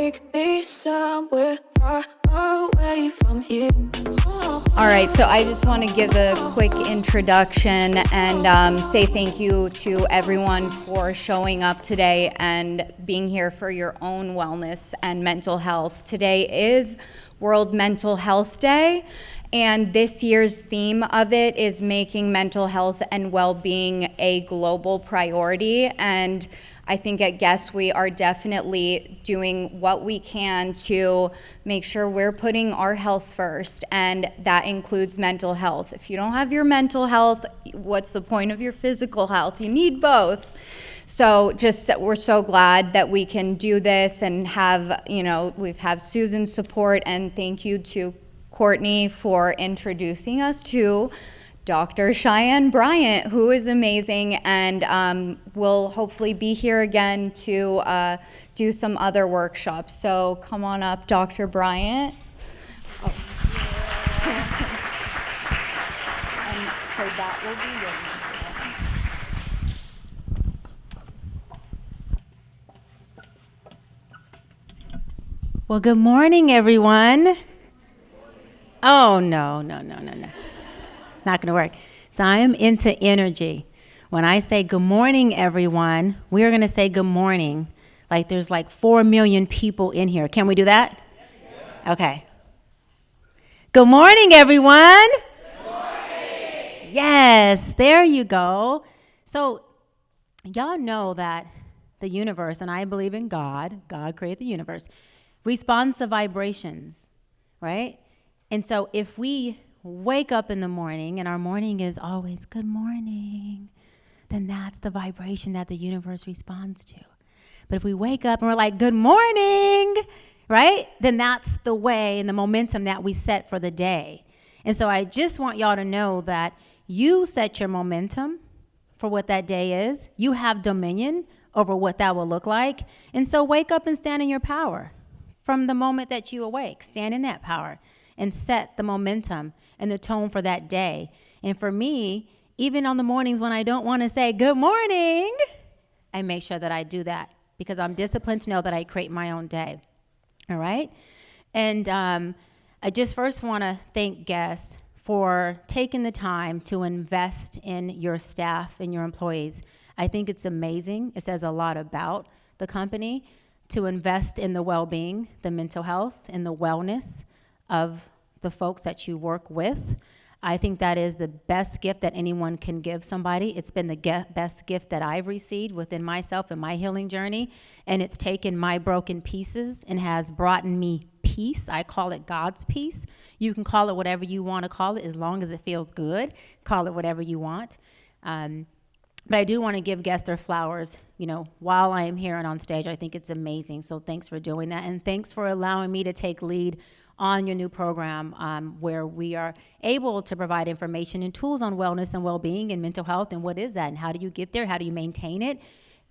take me somewhere far away from here. All right, so I just want to give a quick introduction and say thank you to everyone for showing up today and being here for your own wellness and mental health. Today is World Mental Health Day, and this year's theme of it is making mental health and well-being a global priority. And I think at Guess we are definitely doing what we can to make sure we're putting our health first, and that includes mental health. If you don't have your mental health, what's the point of your physical health? You need both. So we're so glad that we can do this and have, we've had Susan's support, and thank you to Courtney for introducing us to Dr. Cheyenne Bryant, who is amazing, and will hopefully be here again to do some other workshops. So come on up, Dr. Bryant. Oh. And so that will be your microphone. Well, good morning, everyone. Oh, no. Not going to work. So I am into energy. When I say good morning, everyone, we're going to say good morning. Like there's like 4 million people in here. Can we do that? Yeah. Okay. Good morning, everyone. Good morning. Yes, there you go. So y'all know that the universe, and I believe in God created the universe, responds to vibrations, right? And so if we wake up in the morning and our morning is always good morning, then that's the vibration that the universe responds to. But if we wake up and we're like, good morning, right? Then that's the way and the momentum that we set for the day. And so I just want y'all to know that you set your momentum for what that day is. You have dominion over what that will look like. And so wake up and stand in your power. From the moment that you awake, stand in that power and set the momentum and the tone for that day. And for me, even on the mornings when I don't want to say good morning, I make sure that I do that because I'm disciplined to know that I create my own day. All right? And I just first want to thank Guess for taking the time to invest in your staff and your employees. I think it's amazing. It says a lot about the company to invest in the well-being, the mental health, and the wellness of the folks that you work with. I think that is the best gift that anyone can give somebody. It's been the best gift that I've received within myself and my healing journey, and it's taken my broken pieces and has brought me peace. I call it God's peace. You can call it whatever you want to call it as long as it feels good. Call it whatever you want. But I do want to give guests their flowers, while I am here and on stage. I think it's amazing. So thanks for doing that. And thanks for allowing me to take lead on your new program where we are able to provide information and tools on wellness and well-being and mental health. And what is that? And how do you get there? How do you maintain it?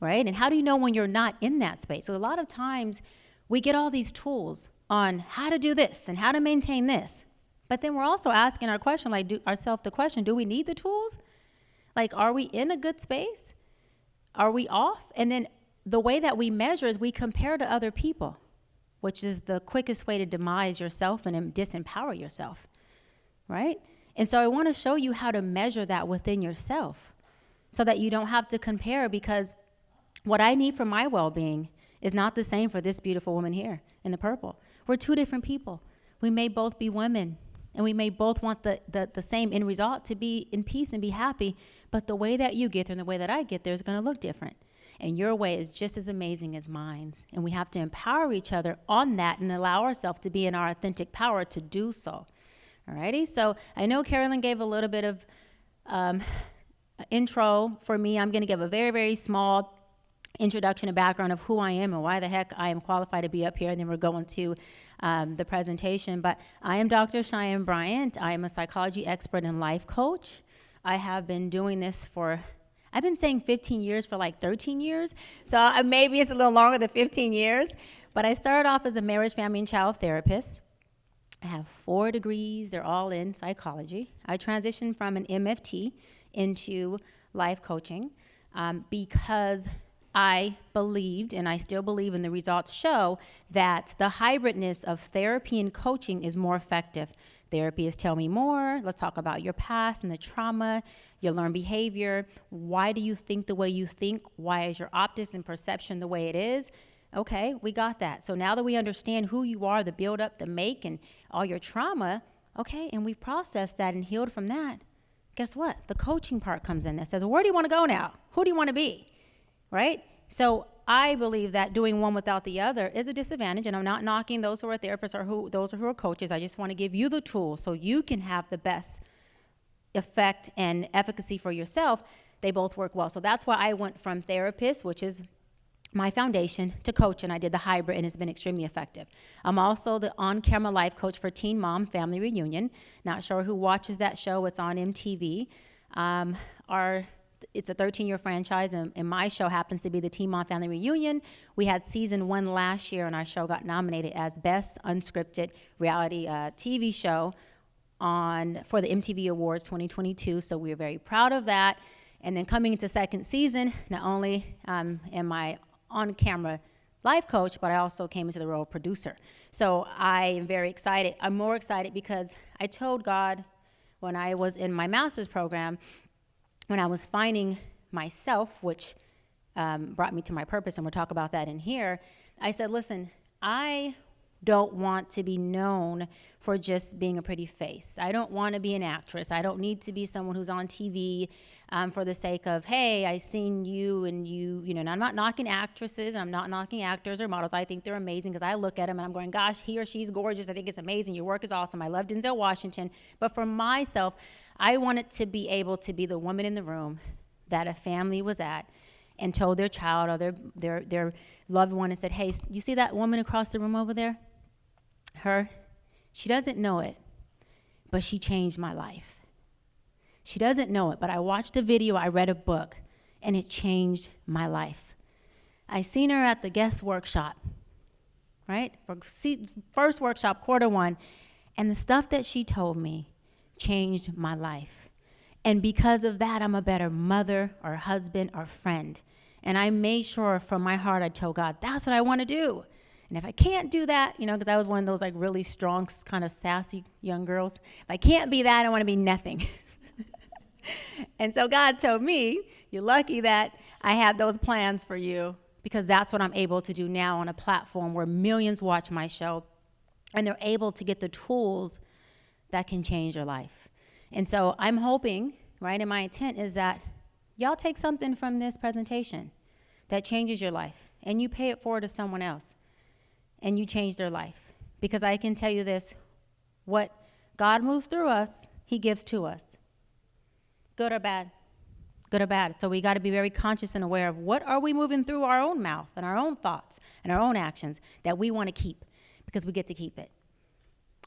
Right? And how do you know when you're not in that space? So a lot of times we get all these tools on how to do this and how to maintain this. But then we're also asking ourselves the question, do we need the tools? Like, are we in a good space? Are we off? And then the way that we measure is we compare to other people, which is the quickest way to demise yourself and disempower yourself, right? And so I want to show you how to measure that within yourself so that you don't have to compare, because what I need for my well-being is not the same for this beautiful woman here in the purple. We're two different people. We may both be women, and we may both want the same end result, to be in peace and be happy, but the way that you get there and the way that I get there is going to look different. And your way is just as amazing as mine's. And we have to empower each other on that and allow ourselves to be in our authentic power to do so. Alrighty, so I know Carolyn gave a little bit of intro for me. I'm going to give a very, very small introduction and background of who I am and why the heck I am qualified to be up here, and then we're going to the presentation. But I am Dr. Cheyenne Bryant. I am a psychology expert and life coach. I have been doing this I've been saying 15 years for like 13 years, so maybe it's a little longer than 15 years, but I started off as a marriage, family, and child therapist. I have 4 degrees. They're all in psychology. I transitioned from an MFT into life coaching because I believed, and I still believe, and the results show that the hybridness of therapy and coaching is more effective. Therapy is tell me more. Let's talk about your past and the trauma. You learn behavior. Why do you think the way you think? Why is your optics and perception the way it is? Okay, we got that. So now that we understand who you are, the build up, the make, and all your trauma, okay, and we've processed that and healed from that, guess what? The coaching part comes in that says, well, where do you want to go now? Who do you want to be? Right? So I believe that doing one without the other is a disadvantage, and I'm not knocking those who are therapists or those who are coaches. I just want to give you the tools so you can have the best effect and efficacy for yourself. They both work well. So that's why I went from therapist, which is my foundation, to coach, and I did the hybrid, and it's been extremely effective. I'm also the on-camera life coach for Teen Mom Family Reunion. Not sure who watches that show. It's on MTV. It's a 13-year franchise, and my show happens to be the Teen Mom Family Reunion. We had season 1 last year, and our show got nominated as Best Unscripted Reality TV Show for the MTV Awards 2022, so we're very proud of that. And then coming into second season, not only am I on-camera life coach, but I also came into the role of producer. So I am very excited. I'm more excited because I told God when I was in my master's program, when I was finding myself, which brought me to my purpose, and we'll talk about that in here, I said, listen, I don't want to be known for just being a pretty face. I don't want to be an actress. I don't need to be someone who's on TV for the sake of, hey, I seen you and you know, and I'm not knocking actresses, and I'm not knocking actors or models. I think they're amazing because I look at them and I'm going, gosh, he or she's gorgeous. I think it's amazing. Your work is awesome. I love Denzel Washington. But for myself, I wanted to be able to be the woman in the room that a family was at and told their child or their loved one and said, hey, you see that woman across the room over there? Her, she doesn't know it, but she changed my life. She doesn't know it, but I watched a video, I read a book, and it changed my life. I seen her at the guest workshop, right? First workshop, Q1, and the stuff that she told me changed my life. And because of that, I'm a better mother or husband or friend. And I made sure from my heart, I told God, that's what I want to do. And if I can't do that, you know, because I was one of those like really strong, kind of sassy young girls. If I can't be that, I want to be nothing. And so God told me, you're lucky that I had those plans for you, because that's what I'm able to do now on a platform where millions watch my show, and they're able to get the tools that can change your life. And so I'm hoping, right, and my intent is that y'all take something from this presentation that changes your life, and you pay it forward to someone else, and you change their life. Because I can tell you this, what God moves through us, he gives to us. Good or bad? Good or bad. So we got to be very conscious and aware of what are we moving through our own mouth and our own thoughts and our own actions that we want to keep, because we get to keep it.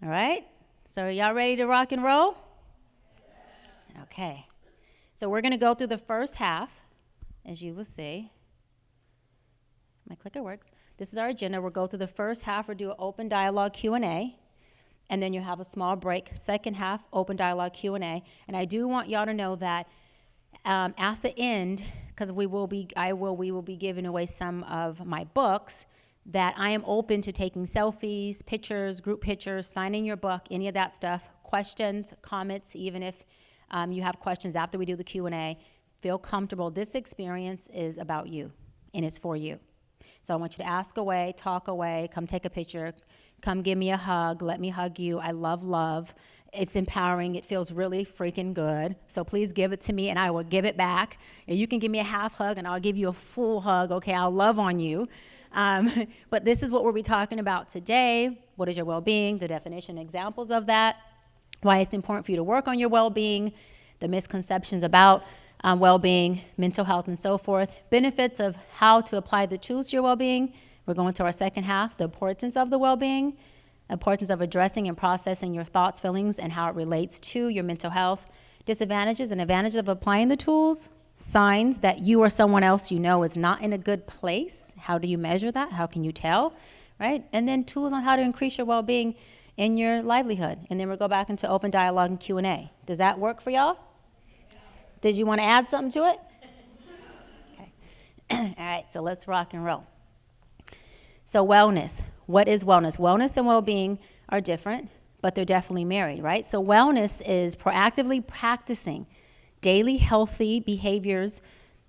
All right? So are y'all ready to rock and roll? Yes. Okay. So we're going to go through the first half, as you will see. My clicker works. This is our agenda. We'll go through the first half. We'll do an open dialogue Q&A, and then you'll have a small break. Second half, open dialogue Q&A. And I do want y'all to know that at the end, because we will be giving away some of my books, that I am open to taking selfies, pictures, group pictures, signing your book, any of that stuff, questions, comments, even if you have questions after we do the Q&A. Feel comfortable. This experience is about you, and it's for you. So I want you to ask away, talk away, come take a picture, come give me a hug, let me hug you. I love love. It's empowering. It feels really freaking good. So please give it to me, and I will give it back. And you can give me a half hug, and I'll give you a full hug. Okay, I'll love on you. But this is what we'll be talking about today. What is your well-being? The definition, examples of that, why it's important for you to work on your well-being, the misconceptions about well-being, mental health, and so forth, benefits of how to apply the tools to your well-being. We're going to our second half, the importance of the well-being, importance of addressing and processing your thoughts, feelings, and how it relates to your mental health, disadvantages and advantages of applying the tools, signs that you or someone else you know is not in a good place. How do you measure that? How can you tell, right? And then tools on how to increase your well-being in your livelihood. And then we'll go back into open dialogue and Q&A. Does that work for y'all? Did you want to add something to it? All right, so let's rock and roll. So wellness. What is wellness? Wellness and well-being are different, but they're definitely married, right? So wellness is proactively practicing daily healthy behaviors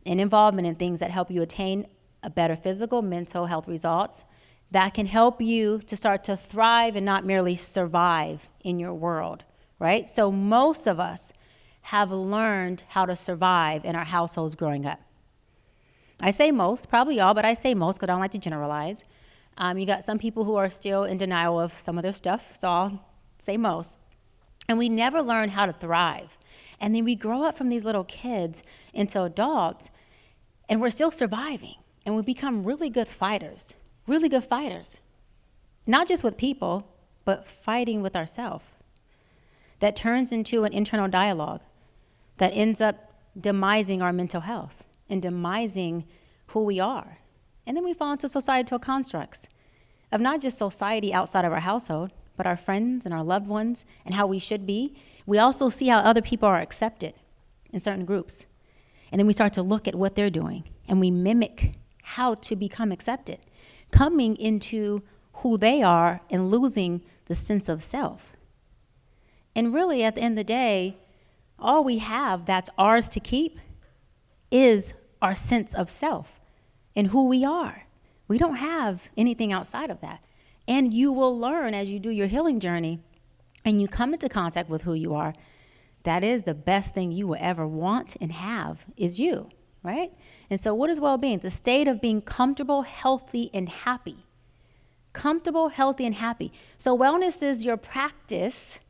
and involvement in things that help you attain a better physical, mental health results that can help you to start to thrive and not merely survive in your world, right? So most of us have learned how to survive in our households growing up. I say most, probably all, but I say most because I don't like to generalize. You got some people who are still in denial of some of their stuff, so I'll say most. And we never learn how to thrive. And then we grow up from these little kids into adults, and we're still surviving. And we become really good fighters. Not just with people, but fighting with ourselves. That turns into an internal dialogue that ends up demising our mental health and demising who we are. And then we fall into societal constructs of not just society outside of our household, but our friends and our loved ones and how we should be. We also see how other people are accepted in certain groups. And then we start to look at what they're doing and we mimic how to become accepted, coming into who they are and losing the sense of self. And really, at the end of the day, all we have that's ours to keep is our sense of self and who we are. We don't have anything outside of that. And you will learn as you do your healing journey and you come into contact with who you are, that is the best thing you will ever want and have is you, right? And so what is well-being? The state of being comfortable, healthy, and happy. Comfortable, healthy, and happy. So wellness is your practice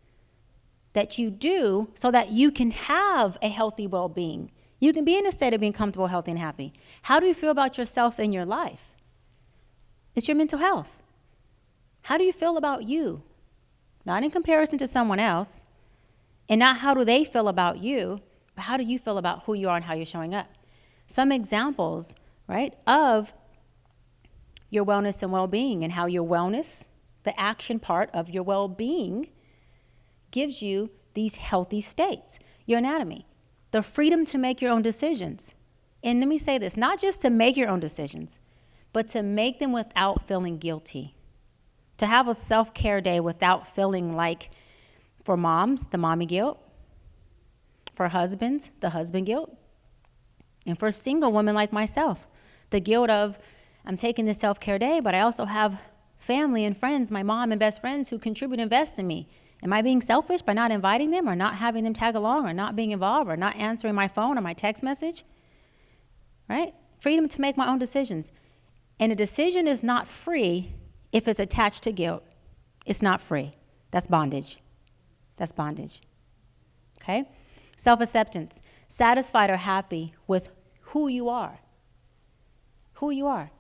that you do so that you can have a healthy well-being. You can be in a state of being comfortable, healthy, and happy. How do you feel about yourself in your life? It's your mental health. How do you feel about you? Not in comparison to someone else, and not how do they feel about you, but how do you feel about who you are and how you're showing up? Some examples, right, of your wellness and well-being and how your wellness, the action part of your well-being, gives you these healthy states. Your anatomy, the freedom to make your own decisions. And let me say this, not just to make your own decisions, but to make them without feeling guilty. To have a self-care day without feeling like, for moms, the mommy guilt, for husbands, the husband guilt, and for single women like myself, the guilt of, I'm taking this self-care day, but I also have family and friends, my mom and best friends who contribute and invest in me. Am I being selfish by not inviting them or not having them tag along or not being involved or not answering my phone or my text message? Right? Freedom to make my own decisions. And a decision is not free if it's attached to guilt. It's not free. That's bondage. That's bondage. Okay? Self-acceptance. Satisfied or happy with who you are. Who you are.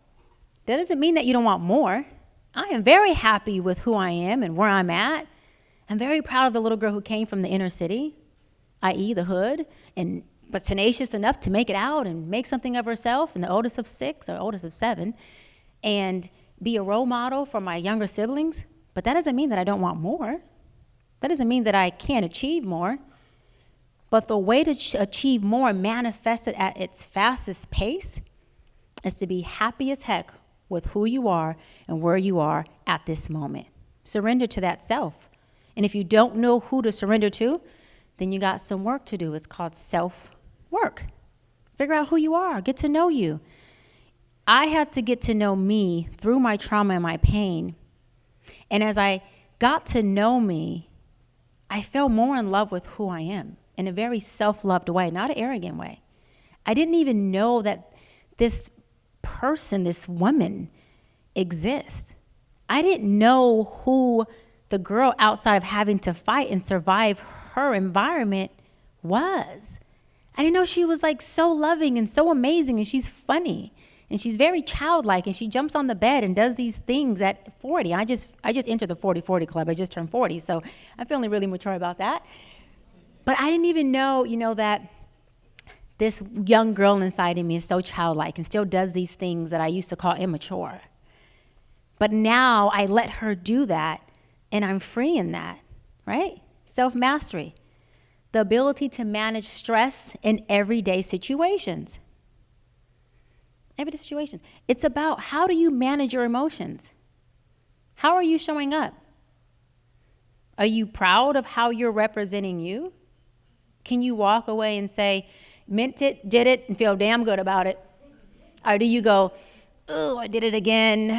That doesn't mean that you don't want more. I am very happy with who I am and where I'm at. I'm very proud of the little girl who came from the inner city, i.e. the hood, and was tenacious enough to make it out and make something of herself, and the oldest of 6 or oldest of 7, and be a role model for my younger siblings. But that doesn't mean that I don't want more. That doesn't mean that I can't achieve more. But the way to achieve more manifested at its fastest pace is to be happy as heck with who you are and where you are at this moment. Surrender to that self. And if you don't know who to surrender to, then you got some work to do. It's called self-work. Figure out who you are. Get to know you. I had to get to know me through my trauma and my pain. And as I got to know me, I fell more in love with who I am in a very self-loved way, not an arrogant way. I didn't even know that this person, this woman, exists. I didn't know who the girl outside of having to fight and survive her environment was. I didn't know she was like so loving and so amazing, and she's funny and she's very childlike, and she jumps on the bed and does these things at 40. I just entered the 40-40 club. I just turned 40, so I'm feeling really mature about that. But I didn't even know, that this young girl inside of me is so childlike and still does these things that I used to call immature. But now I let her do that, and I'm free in that, right? Self-mastery. The ability to manage stress in everyday situations. Everyday situations. It's about how do you manage your emotions? How are you showing up? Are you proud of how you're representing you? Can you walk away and say, meant it, did it, and feel damn good about it? Or do you go, oh, I did it again.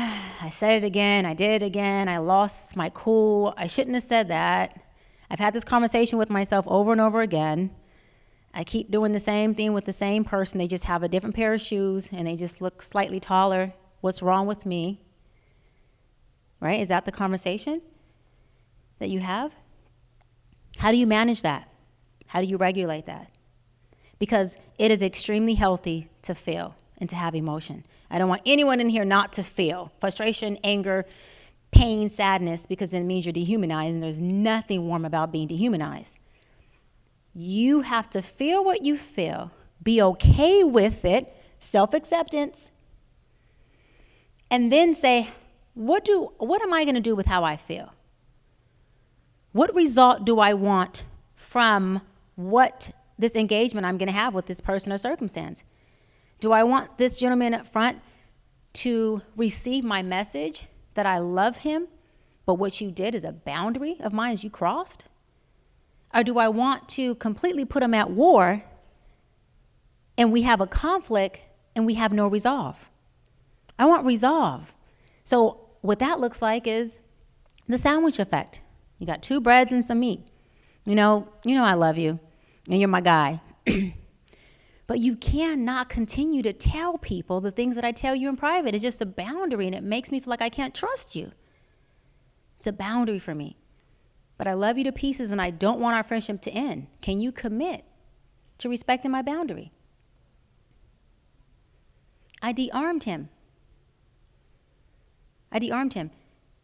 I said it again. I did it again. I lost my cool. I shouldn't have said that. I've had this conversation with myself over and over again. I keep doing the same thing with the same person. They just have a different pair of shoes and they just look slightly taller. What's wrong with me? Right? Is that the conversation that you have? How do you manage that? How do you regulate that? Because it is extremely healthy to feel and to have emotion. I don't want anyone in here not to feel frustration, anger, pain, sadness, because it means you're dehumanized, and there's nothing warm about being dehumanized. You have to feel what you feel, be okay with it, self-acceptance, and then say, what am I going to do with how I feel? What result do I want from what this engagement I'm going to have with this person or circumstance? Do I want this gentleman up front to receive my message that I love him, but what you did is a boundary of mine as you crossed? Or do I want to completely put him at war and we have a conflict and we have no resolve? I want resolve. So what that looks like is the sandwich effect. You got 2 breads and some meat. You know I love you and you're my guy. But you cannot continue to tell people the things that I tell you in private. It's just a boundary, and it makes me feel like I can't trust you. It's a boundary for me. But I love you to pieces, and I don't want our friendship to end. Can you commit to respecting my boundary? I de-armed him.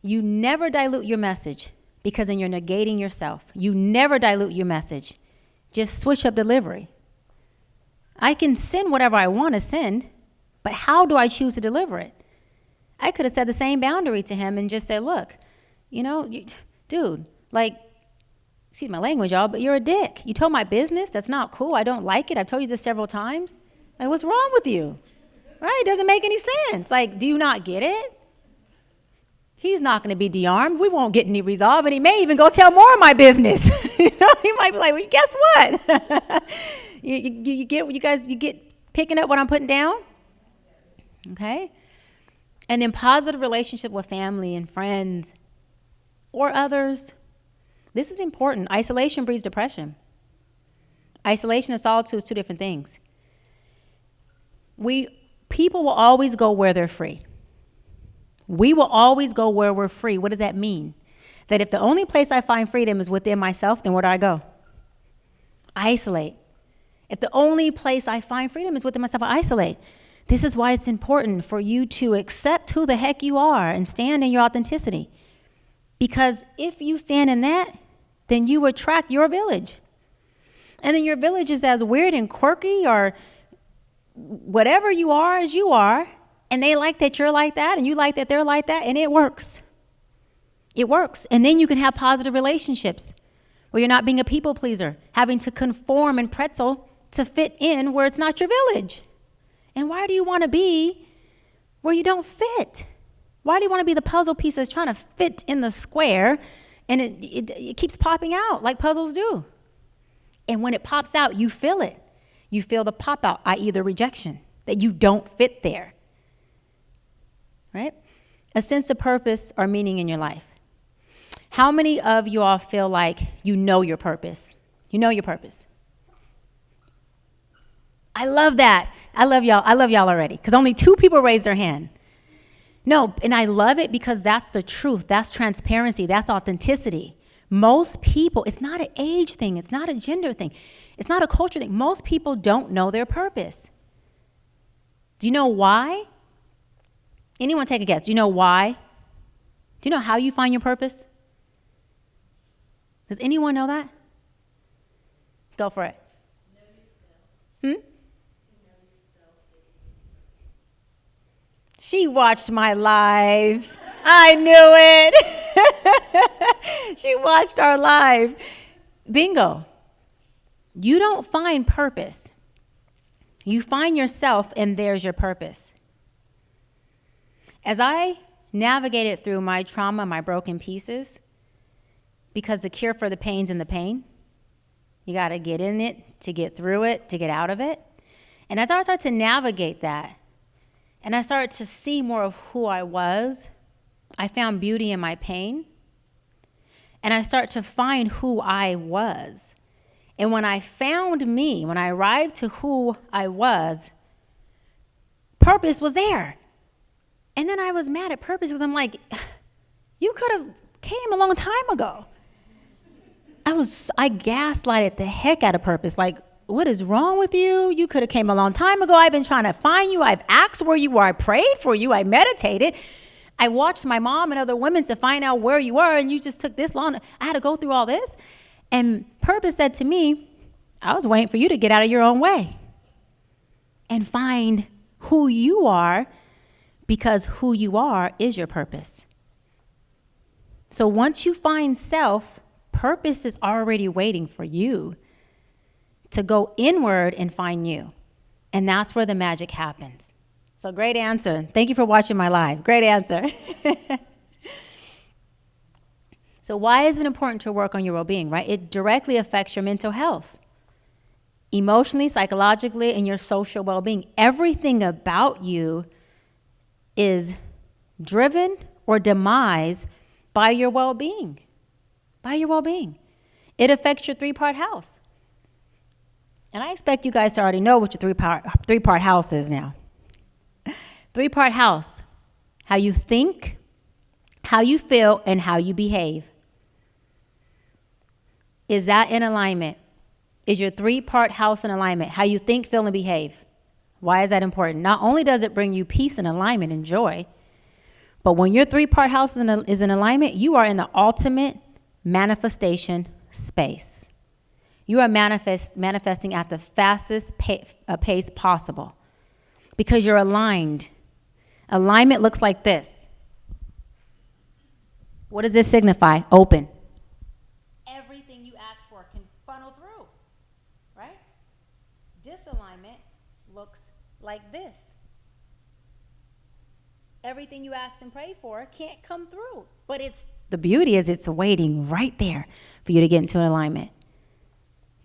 You never dilute your message, because then you're negating yourself. You never dilute your message. Just switch up delivery. I can send whatever I want to send, but how do I choose to deliver it? I could have said the same boundary to him and just said, look, dude, like, excuse my language, y'all, but you're a dick. You told my business. That's not cool. I don't like it. I've told you this several times. Like, what's wrong with you? Right? It doesn't make any sense. Like, do you not get it? He's not going to be de-armed. We won't get any resolve, and he may even go tell more of my business. He might be like, well, guess what? You get picking up what I'm putting down? Okay? And then positive relationship with family and friends or others. This is important. Isolation breeds depression. Isolation and solitude is 2 different things. People will always go where they're free. We will always go where we're free. What does that mean? That if the only place I find freedom is within myself, then where do I go? I isolate. If the only place I find freedom is within myself, I isolate. This is why it's important for you to accept who the heck you are and stand in your authenticity. Because if you stand in that, then you attract your village. And then your village is as weird and quirky or whatever you are as you are, and they like that you're like that, and you like that they're like that, and it works. It works. And then you can have positive relationships where you're not being a people pleaser, having to conform and pretzel to fit in where it's not your village. And why do you want to be where you don't fit? Why do you want to be the puzzle piece that's trying to fit in the square, and it keeps popping out like puzzles do? And when it pops out, you feel it. You feel the pop out, i.e. the rejection, that you don't fit there. Right? A sense of purpose or meaning in your life. How many of you all feel like you know your purpose? You know your purpose. I love that. I love y'all already, because only 2 people raised their hand. No, and I love it because that's the truth. That's transparency. That's authenticity. Most people, it's not an age thing. It's not a gender thing. It's not a culture thing. Most people don't know their purpose. Do you know why? Anyone take a guess? Do you know why? Do you know how you find your purpose? Does anyone know that? Go for it. She watched my live. I knew it. She watched our live. Bingo. You don't find purpose. You find yourself, and there's your purpose. As I navigated through my trauma, my broken pieces, because the cure for the pain's in the pain, you got to get in it to get through it, to get out of it. And as I started to navigate that, and I started to see more of who I was, I found beauty in my pain. And I started to find who I was. And when I found me, when I arrived to who I was, purpose was there. And then I was mad at purpose because I'm like, you could have came a long time ago. I gaslighted the heck out of purpose. Like, what is wrong with you? You could have came a long time ago. I've been trying to find you. I've asked where you were. I prayed for you. I meditated. I watched my mom and other women to find out where you were, and you just took this long. I had to go through all this. And purpose said to me, I was waiting for you to get out of your own way and find who you are, because who you are is your purpose. So once you find self, purpose is already waiting for you to go inward and find you. And that's where the magic happens. So great answer. Thank you for watching my live. Great answer. So why is it important to work on your well-being, right? It directly affects your mental health, emotionally, psychologically, and your social well-being. Everything about you is driven or demised by your well-being, It affects your three-part house. And I expect you guys to already know what your three-part house is now. Three-part house: how you think, how you feel, and how you behave. Is that in alignment? Is your three-part house in alignment? How you think, feel, and behave. Why is that important? Not only does it bring you peace and alignment and joy, but when your three-part house is in alignment, you are in the ultimate manifestation space. You are manifesting at the fastest pace possible because you're aligned. Alignment looks like this. What does this signify? Open. Everything you ask for can funnel through, right? Disalignment looks like this. Everything you ask and pray for can't come through. But the beauty is it's waiting right there for you to get into alignment.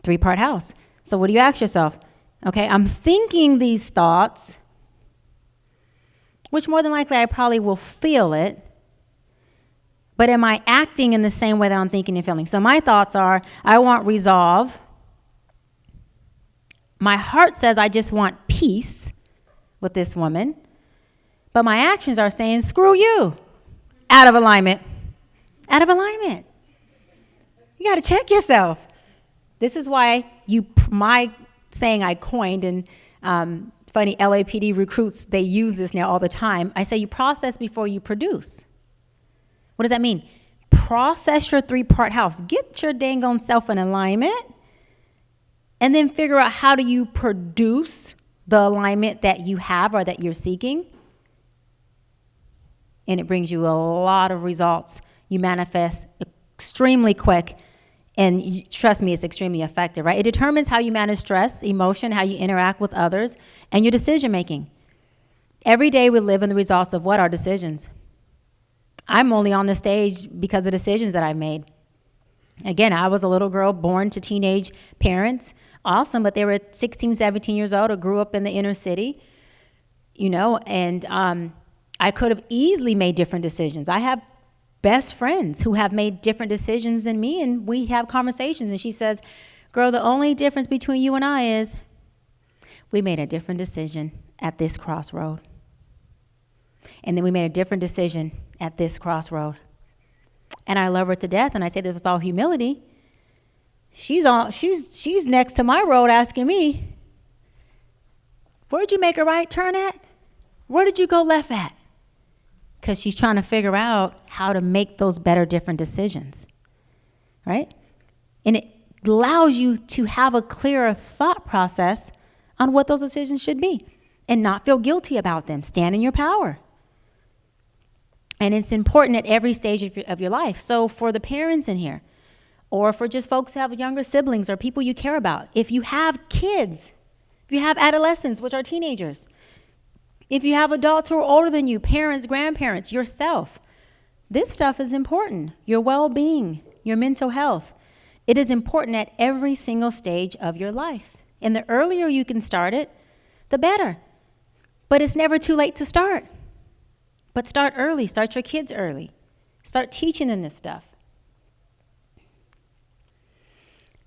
Three-part house. So what do you ask yourself? Okay, I'm thinking these thoughts, which more than likely I probably will feel it, but am I acting in the same way that I'm thinking and feeling? So my thoughts are, I want resolve. My heart says I just want peace with this woman, but my actions are saying, screw you. Out of alignment. Out of alignment. You got to check yourself. This is why my saying I coined, and funny LAPD recruits, they use this now all the time. I say you process before you produce. What does that mean? Process your three-part house. Get your dang on self in alignment, and then figure out how do you produce the alignment that you have or that you're seeking. And it brings you a lot of results. You manifest extremely quick. And trust me, it's extremely effective, right? It determines how you manage stress, emotion, how you interact with others, and your decision making. Every day we live in the results of what? Our decisions. I'm only on the stage because of decisions that I've made. Again, I was a little girl born to teenage parents. Awesome, but they were 16, 17 years old or grew up in the inner city, and I could have easily made different decisions. I have best friends who have made different decisions than me, and we have conversations, and she says, girl, the only difference between you and I is we made a different decision at this crossroad. And then we made a different decision at this crossroad. And I love her to death, and I say this with all humility. She's next to my road asking me, where'd you make a right turn at? Where did you go left at? Because she's trying to figure out how to make those better, different decisions, right? And it allows you to have a clearer thought process on what those decisions should be and not feel guilty about them. Stand in your power. And it's important at every stage of your life. So for the parents in here, or for just folks who have younger siblings or people you care about, if you have kids, if you have adolescents, which are teenagers, If you have adults who are older than you, parents, grandparents, yourself, this stuff is important. Your well-being, your mental health. It is important at every single stage of your life. And the earlier you can start it, the better. But it's never too late to start. But start early. Start your kids early. Start teaching them this stuff.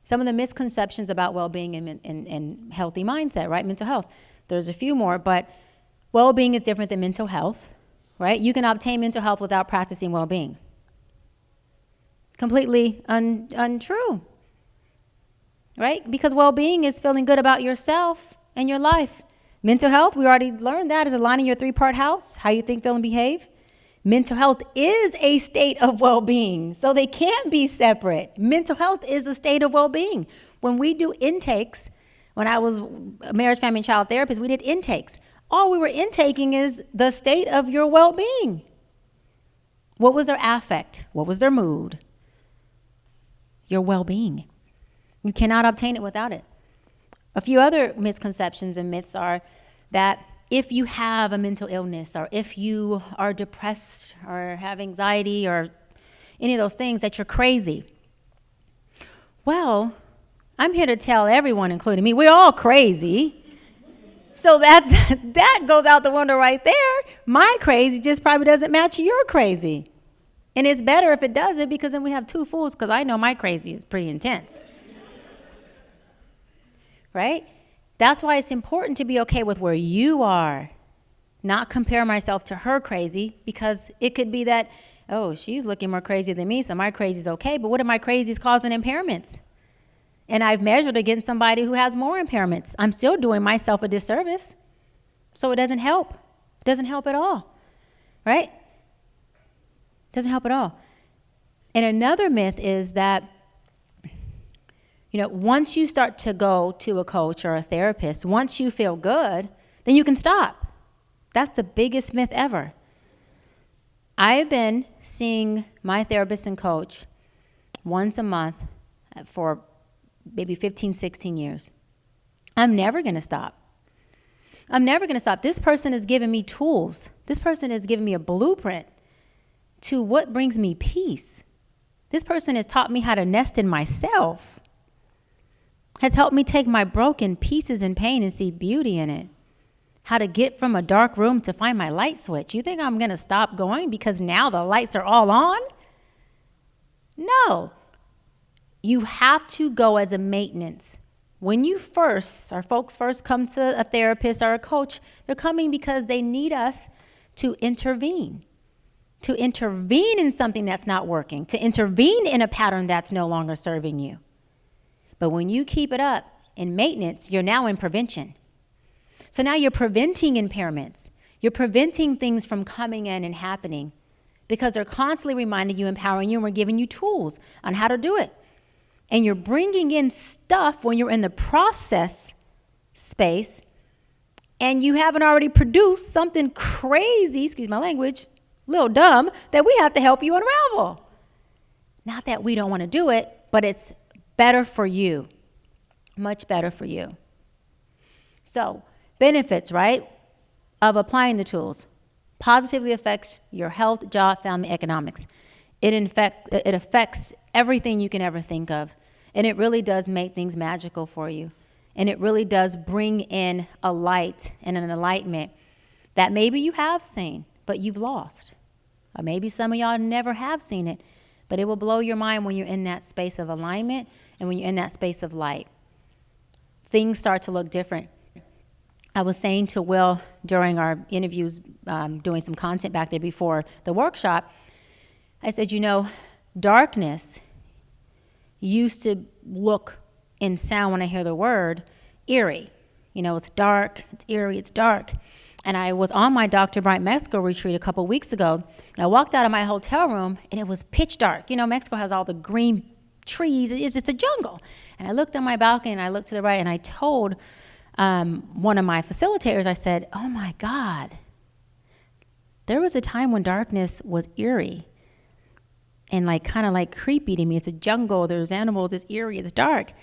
Some of the misconceptions about well-being and healthy mindset, right? Mental health. There's a few more, but well-being is different than mental health, right? You can obtain mental health without practicing well-being. Completely untrue, right? Because well-being is feeling good about yourself and your life. Mental health, we already learned that, is aligning your three-part house, how you think, feel, and behave. Mental health is a state of well-being, so they can't be separate. Mental health is a state of well-being. When we do intakes, when I was a marriage, family, and child therapist, we did intakes. All we were intaking is the state of your well-being. What was their affect? What was their mood? Your well-being. You cannot obtain it without it. A few other misconceptions and myths are that if you have a mental illness or if you are depressed or have anxiety or any of those things, that you're crazy. Well, I'm here to tell everyone, including me, we're all crazy. So that goes out the window right there. My crazy just probably doesn't match your crazy. And it's better if it doesn't, because then we have two fools, because I know my crazy is pretty intense. Right? That's why it's important to be okay with where you are, not compare myself to her crazy, because it could be that, oh, she's looking more crazy than me, so my crazy's okay, but what if my crazy's causing impairments? And I've measured against somebody who has more impairments. I'm still doing myself a disservice. So it doesn't help. It doesn't help at all, right? It doesn't help at all. And another myth is that, once you start to go to a coach or a therapist, once you feel good, then you can stop. That's the biggest myth ever. I've been seeing my therapist and coach once a month for maybe 15, 16 years. I'm never going to stop. I'm never going to stop. This person has given me tools. This person has given me a blueprint to what brings me peace. This person has taught me how to nest in myself. Has helped me take my broken pieces and pain and see beauty in it. How to get from a dark room to find my light switch. You think I'm going to stop going because now the lights are all on? No. You have to go as a maintenance. When folks first come to a therapist or a coach, they're coming because they need us to intervene. To intervene in something that's not working. To intervene in a pattern that's no longer serving you. But when you keep it up in maintenance, you're now in prevention. So now you're preventing impairments. You're preventing things from coming in and happening because they're constantly reminding you, empowering you, and we're giving you tools on how to do it. And you're bringing in stuff when you're in the process space and you haven't already produced something crazy, excuse my language, a little dumb, that we have to help you unravel. Not that we don't want to do it, but it's better for you, much better for you. So, benefits, right, of applying the tools. Positively affects your health, job, family, economics. It affects everything you can ever think of. And it really does make things magical for you. And it really does bring in a light and an enlightenment that maybe you have seen, but you've lost. Or maybe some of y'all never have seen it, but it will blow your mind when you're in that space of alignment and when you're in that space of light. Things start to look different. I was saying to Will during our interviews, doing some content back there before the workshop, I said, darkness used to look and sound, when I hear the word, eerie. It's dark, it's eerie, it's dark. And I was on my Dr. Bryant Mexico retreat a couple weeks ago, and I walked out of my hotel room, and it was pitch dark. Mexico has all the green trees. It's just a jungle. And I looked on my balcony, and I looked to the right, and I told one of my facilitators, I said, oh, my God, there was a time when darkness was eerie and kind of creepy to me. It's a jungle. There's animals. It's eerie. It's dark.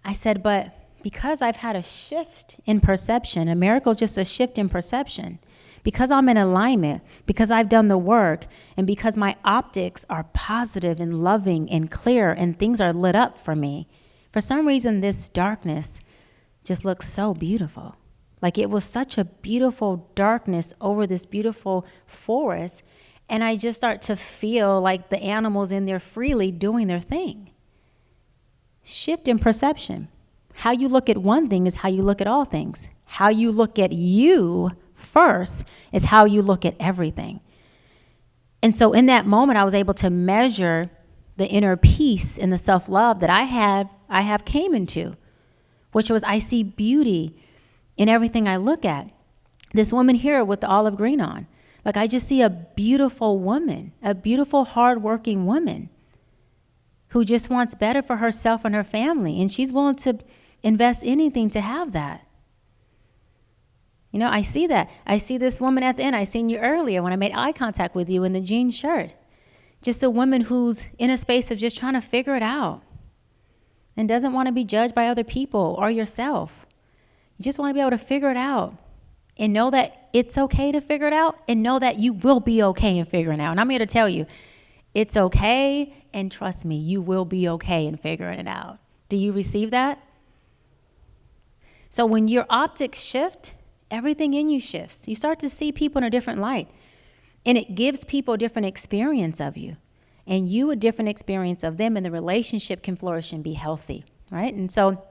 I said, but because I've had a shift in perception, a miracle is just a shift in perception. Because I'm in alignment, because I've done the work, and because my optics are positive and loving and clear and things are lit up for me, for some reason this darkness just looks so beautiful. Like it was such a beautiful darkness over this beautiful forest, and I just start to feel like the animals in there freely doing their thing. Shift in perception. How you look at one thing is how you look at all things. How you look at you first is how you look at everything. And so in that moment, I was able to measure the inner peace and the self-love that I have came into, which was I see beauty in everything I look at. This woman here with the olive green on, like I just see a beautiful woman, a beautiful, hardworking woman who just wants better for herself and her family, and she's willing to invest anything to have that. You know, I see that. I see this woman at the end. I seen you earlier when I made eye contact with you in the jean shirt. Just a woman who's in a space of just trying to figure it out and doesn't want to be judged by other people or yourself. You just want to be able to figure it out and know that it's okay to figure it out and know that you will be okay in figuring it out. And I'm here to tell you, it's okay, and trust me, you will be okay in figuring it out. Do you receive that? So when your optics shift, everything in you shifts. You start to see people in a different light. And it gives people a different experience of you. And you a different experience of them, and the relationship can flourish and be healthy, right? And so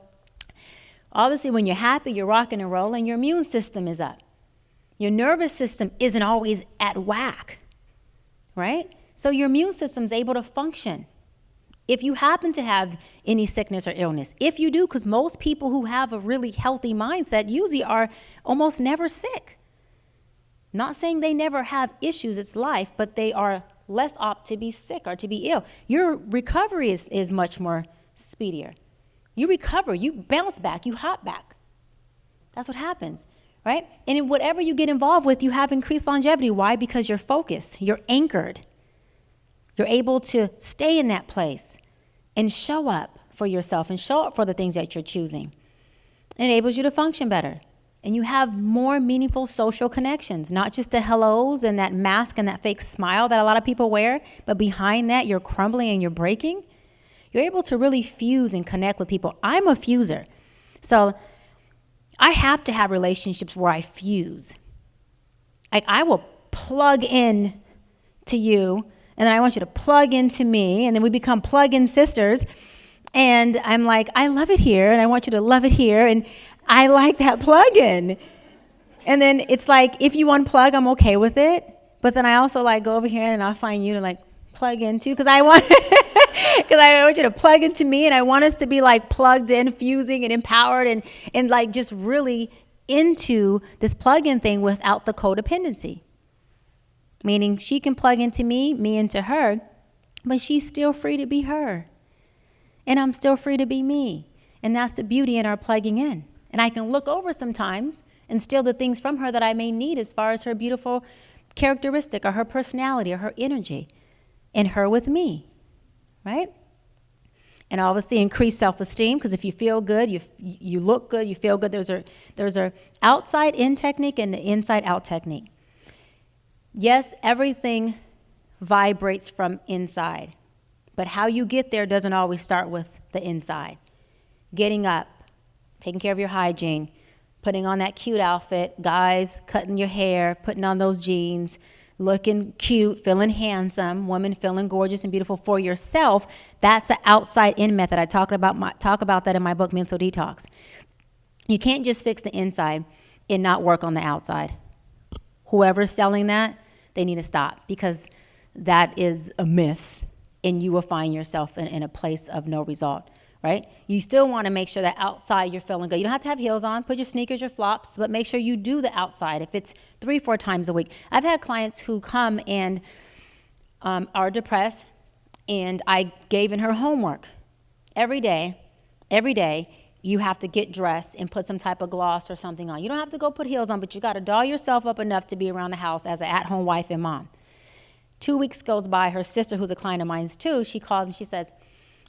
obviously when you're happy, you're rocking and rolling, your immune system is up. Your nervous system isn't always at whack, right? So your immune system's able to function. If you happen to have any sickness or illness, if you do, because most people who have a really healthy mindset usually are almost never sick. Not saying they never have issues, it's life, but they are less apt to be sick or to be ill. Your recovery is much more speedier. You recover, you bounce back, you hop back. That's what happens, right? And in whatever you get involved with, you have increased longevity. Why? Because you're focused, you're anchored. You're able to stay in that place and show up for yourself and show up for the things that you're choosing. It enables you to function better. And you have more meaningful social connections, not just the hellos and that mask and that fake smile that a lot of people wear, but behind that, you're crumbling and you're breaking. You're able to really fuse and connect with people. I'm a fuser. So I have to have relationships where I fuse. Like I will plug in to you, and then I want you to plug into me, and then we become plug-in sisters. And I'm like, I love it here, and I want you to love it here, and I like that plug-in. And then it's like, if you unplug, I'm okay with it. But then I also like go over here, and I'll find you to like plug into, because I want you to plug into me, and I want us to be like plugged in, fusing, and empowered, and like just really into this plug-in thing without the codependency. Meaning she can plug into me into her, but she's still free to be her. And I'm still free to be me. And that's the beauty in our plugging in. And I can look over sometimes and steal the things from her that I may need as far as her beautiful characteristic or her personality or her energy. And her with me, right? And obviously increase self-esteem, because if you feel good, you look good, you feel good. There's a outside in technique and the inside out technique. Yes, everything vibrates from inside, but how you get there doesn't always start with the inside. Getting up, taking care of your hygiene, putting on that cute outfit, guys, cutting your hair, putting on those jeans, looking cute, feeling handsome, women feeling gorgeous and beautiful for yourself. That's an outside in method. I talk about that in my book, Mental Detox. You can't just fix the inside and not work on the outside. Whoever's selling that, they need to stop, because that is a myth, and you will find yourself in a place of no result, right? You still want to make sure that outside you're feeling good. You don't have to have heels on. Put your sneakers, your flops, but make sure you do the outside. If it's 3-4 times a week. I've had clients who come and are depressed, and I gave in her homework. Every day, you have to get dressed and put some type of gloss or something on. You don't have to go put heels on, but you got to doll yourself up enough to be around the house as an at-home wife and mom. 2 weeks goes by, her sister, who's a client of mine too, she calls me, she says,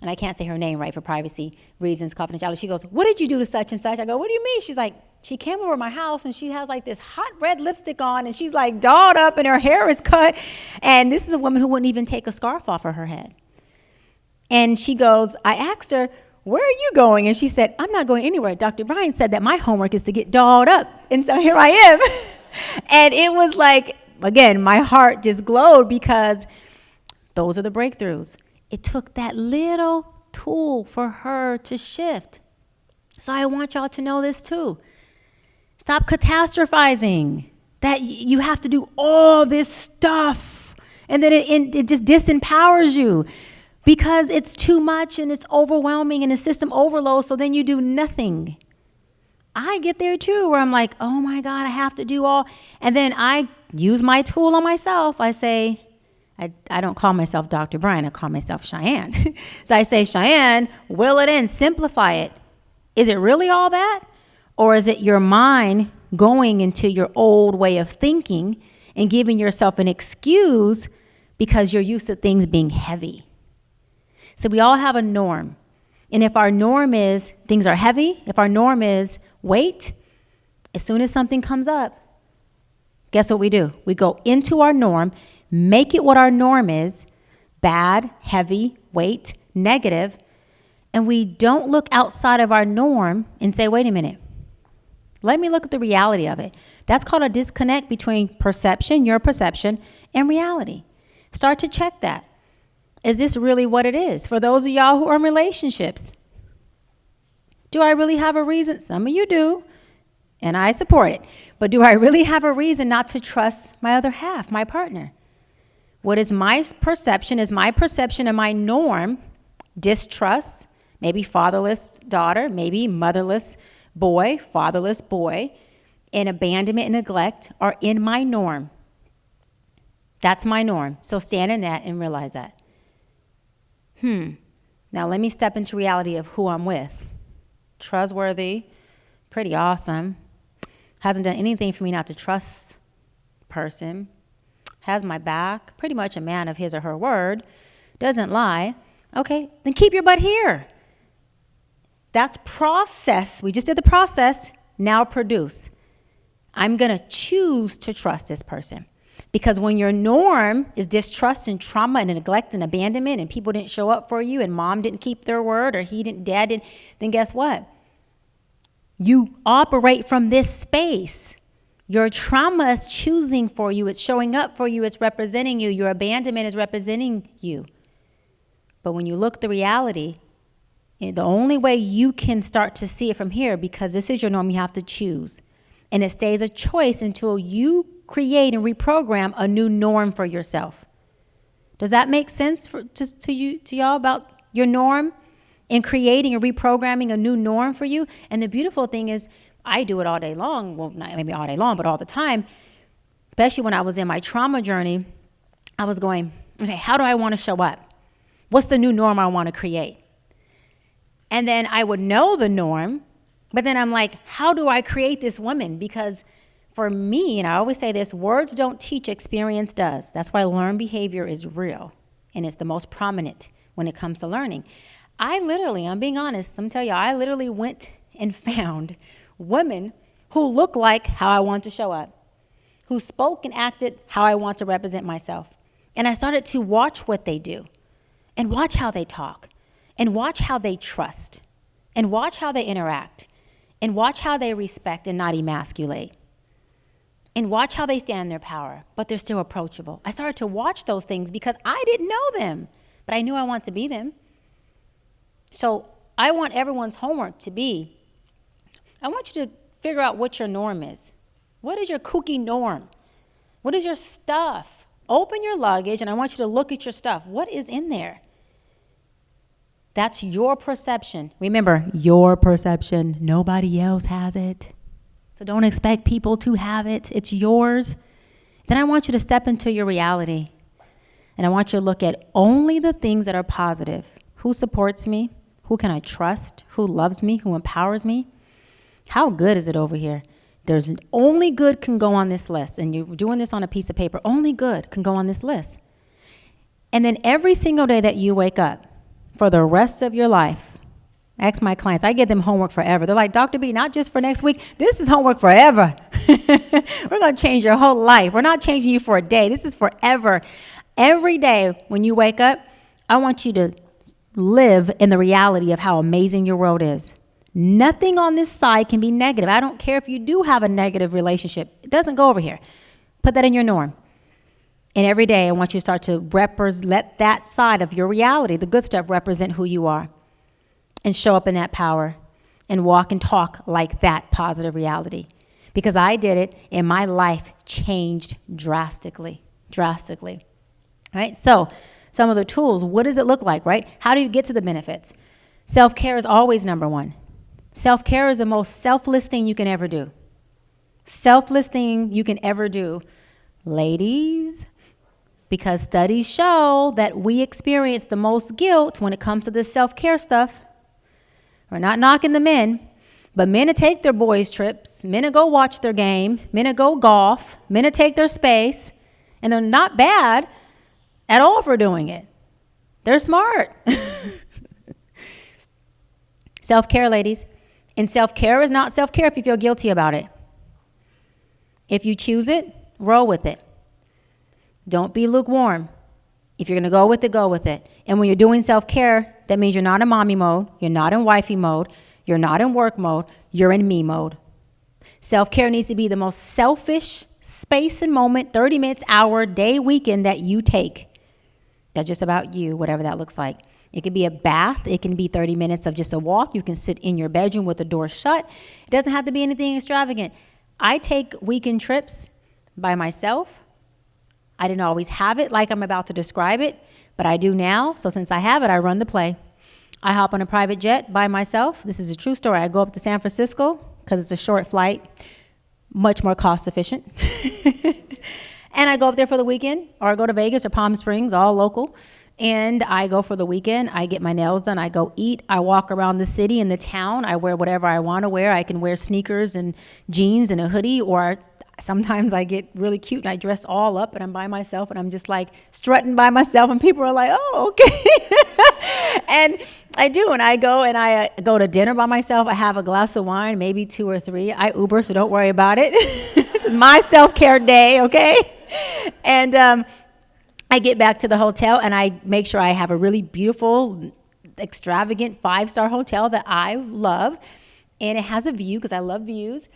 and I can't say her name, right, for privacy reasons, confidentiality. She goes, what did you do to such and such? I go, what do you mean? She's like, she came over my house and she has like this hot red lipstick on and she's like dolled up and her hair is cut. And this is a woman who wouldn't even take a scarf off of her head. And she goes, I asked her, where are you going? And she said, I'm not going anywhere. Dr. Bryant said that my homework is to get dolled up. And so here I am. And it was like, again, my heart just glowed because those are the breakthroughs. It took that little tool for her to shift. So I want y'all to know this too. Stop catastrophizing that you have to do all this stuff and then it just disempowers you because it's too much and it's overwhelming and the system overload, so then you do nothing. I get there too where I'm like, oh my God, I have to do all. And then I use my tool on myself. I say, I don't call myself Dr. Bryant, I call myself Cheyenne. So I say, Cheyenne, will it in, simplify it. Is it really all that? Or is it your mind going into your old way of thinking and giving yourself an excuse because you're used to things being heavy? So we all have a norm. And if our norm is things are heavy, if our norm is weight, as soon as something comes up, guess what we do? We go into our norm, make it what our norm is, bad, heavy, weight, negative, and we don't look outside of our norm and say, wait a minute, let me look at the reality of it. That's called a disconnect between perception, your perception, and reality. Start to check that. Is this really what it is? For those of y'all who are in relationships, do I really have a reason? Some of you do, and I support it. But do I really have a reason not to trust my other half, my partner? What is my perception? Is my perception and my norm distrust, maybe fatherless daughter, maybe motherless boy, fatherless boy, and abandonment and neglect are in my norm. That's my norm. So stand in that and realize that. Now let me step into reality of who I'm with. Trustworthy, pretty awesome. Hasn't done anything for me not to trust person. Has my back, pretty much a man of his or her word. Doesn't lie. Okay, then keep your butt here. That's process. We just did the process. Now produce. I'm going to choose to trust this person. Because when your norm is distrust and trauma and neglect and abandonment and people didn't show up for you and mom didn't keep their word or dad didn't, then guess what? You operate from this space. Your trauma is choosing for you. It's showing up for you. It's representing you. Your abandonment is representing you. But when you look at the reality, the only way you can start to see it from here, because this is your norm, you have to choose. And it stays a choice until you create and reprogram a new norm for yourself. Does that make sense to y'all about your norm and creating and reprogramming a new norm for you? And the beautiful thing is, I do it all day long. Well, not maybe all day long, but all the time. Especially when I was in my trauma journey, I was going, okay, how do I want to show up? What's the new norm I want to create? And then I would know the norm, but then I'm like, how do I create this woman? Because for me, and I always say this, words don't teach, experience does. That's why learned behavior is real, and it's the most prominent when it comes to learning. I'm being honest, I'm telling you, I literally went and found women who look like how I want to show up, who spoke and acted how I want to represent myself. And I started to watch what they do, and watch how they talk, and watch how they trust, and watch how they interact, and watch how they respect and not emasculate. And watch how they stand in their power, but they're still approachable. I started to watch those things because I didn't know them, but I knew I want to be them. So I want everyone's homework to be, I want you to figure out what your norm is. What is your kooky norm? What is your stuff? Open your luggage, and I want you to look at your stuff. What is in there? That's your perception. Remember, your perception. Nobody else has it. So don't expect people to have it. It's yours. Then I want you to step into your reality. And I want you to look at only the things that are positive. Who supports me? Who can I trust? Who loves me? Who empowers me? How good is it over here? There's only good can go on this list. And you're doing this on a piece of paper. Only good can go on this list. And then every single day that you wake up, for the rest of your life. Ask my clients. I give them homework forever. They're like, Dr. B, not just for next week. This is homework forever. We're going to change your whole life. We're not changing you for a day. This is forever. Every day when you wake up, I want you to live in the reality of how amazing your world is. Nothing on this side can be negative. I don't care if you do have a negative relationship. It doesn't go over here. Put that in your norm. And every day I want you to start to let that side of your reality, the good stuff, represent who you are. And show up in that power and walk and talk like that positive reality. Because I did it and my life changed drastically. Right? So some of the tools, what does it look like, right? How do you get to the benefits? Self-care is always number one. Self-care is the most selfless thing you can ever do. Selfless thing you can ever do. Ladies, because studies show that we experience the most guilt when it comes to this self-care stuff. We're not knocking the men, but men to take their boys' trips, men to go watch their game, men to go golf, men to take their space, and they're not bad at all for doing it. They're smart. Self-care, ladies. And self-care is not self-care if you feel guilty about it. If you choose it, roll with it. Don't be lukewarm. If you're going to go with it, go with it. And when you're doing self-care, that means you're not in mommy mode, you're not in wifey mode, you're not in work mode, you're in me mode. Self-care needs to be the most selfish space and moment, 30 minutes, hour, day, weekend that you take. That's just about you, whatever that looks like. It could be a bath. It can be 30 minutes of just a walk. You can sit in your bedroom with the door shut. It doesn't have to be anything extravagant. I take weekend trips by myself. I didn't always have it like I'm about to describe it, but I do now. So since I have it, I run the play. I hop on a private jet by myself. This is a true story. I go up to San Francisco because it's a short flight, much more cost efficient. And I go up there for the weekend, or I go to Vegas or Palm Springs, all local. And I go for the weekend. I get my nails done. I go eat. I walk around the city and the town. I wear whatever I want to wear. I can wear sneakers and jeans and a hoodie, or sometimes I get really cute and I dress all up and I'm by myself and I'm just like strutting by myself and people are like, oh, okay. And I do. And I go to dinner by myself. I have a glass of wine, maybe 2 or 3. I Uber, so don't worry about it. This is my self-care day, okay? And I get back to the hotel and I make sure I have a really beautiful, extravagant 5-star hotel that I love. And it has a view because I love views.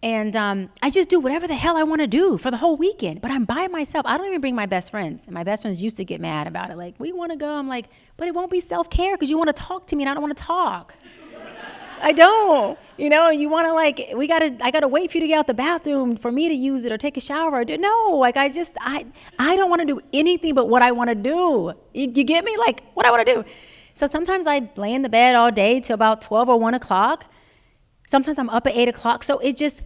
And I just do whatever the hell I want to do for the whole weekend. But I'm by myself. I don't even bring my best friends. And my best friends used to get mad about it. Like, we want to go. I'm like, but it won't be self-care because you want to talk to me and I don't want to talk. I don't. You know, you want to like, I got to wait for you to get out the bathroom for me to use it or take a shower. No, like I don't want to do anything but what I want to do. You get me? Like what I want to do. So sometimes I lay in the bed all day till about 12 or 1 o'clock. Sometimes I'm up at 8 o'clock. So it just,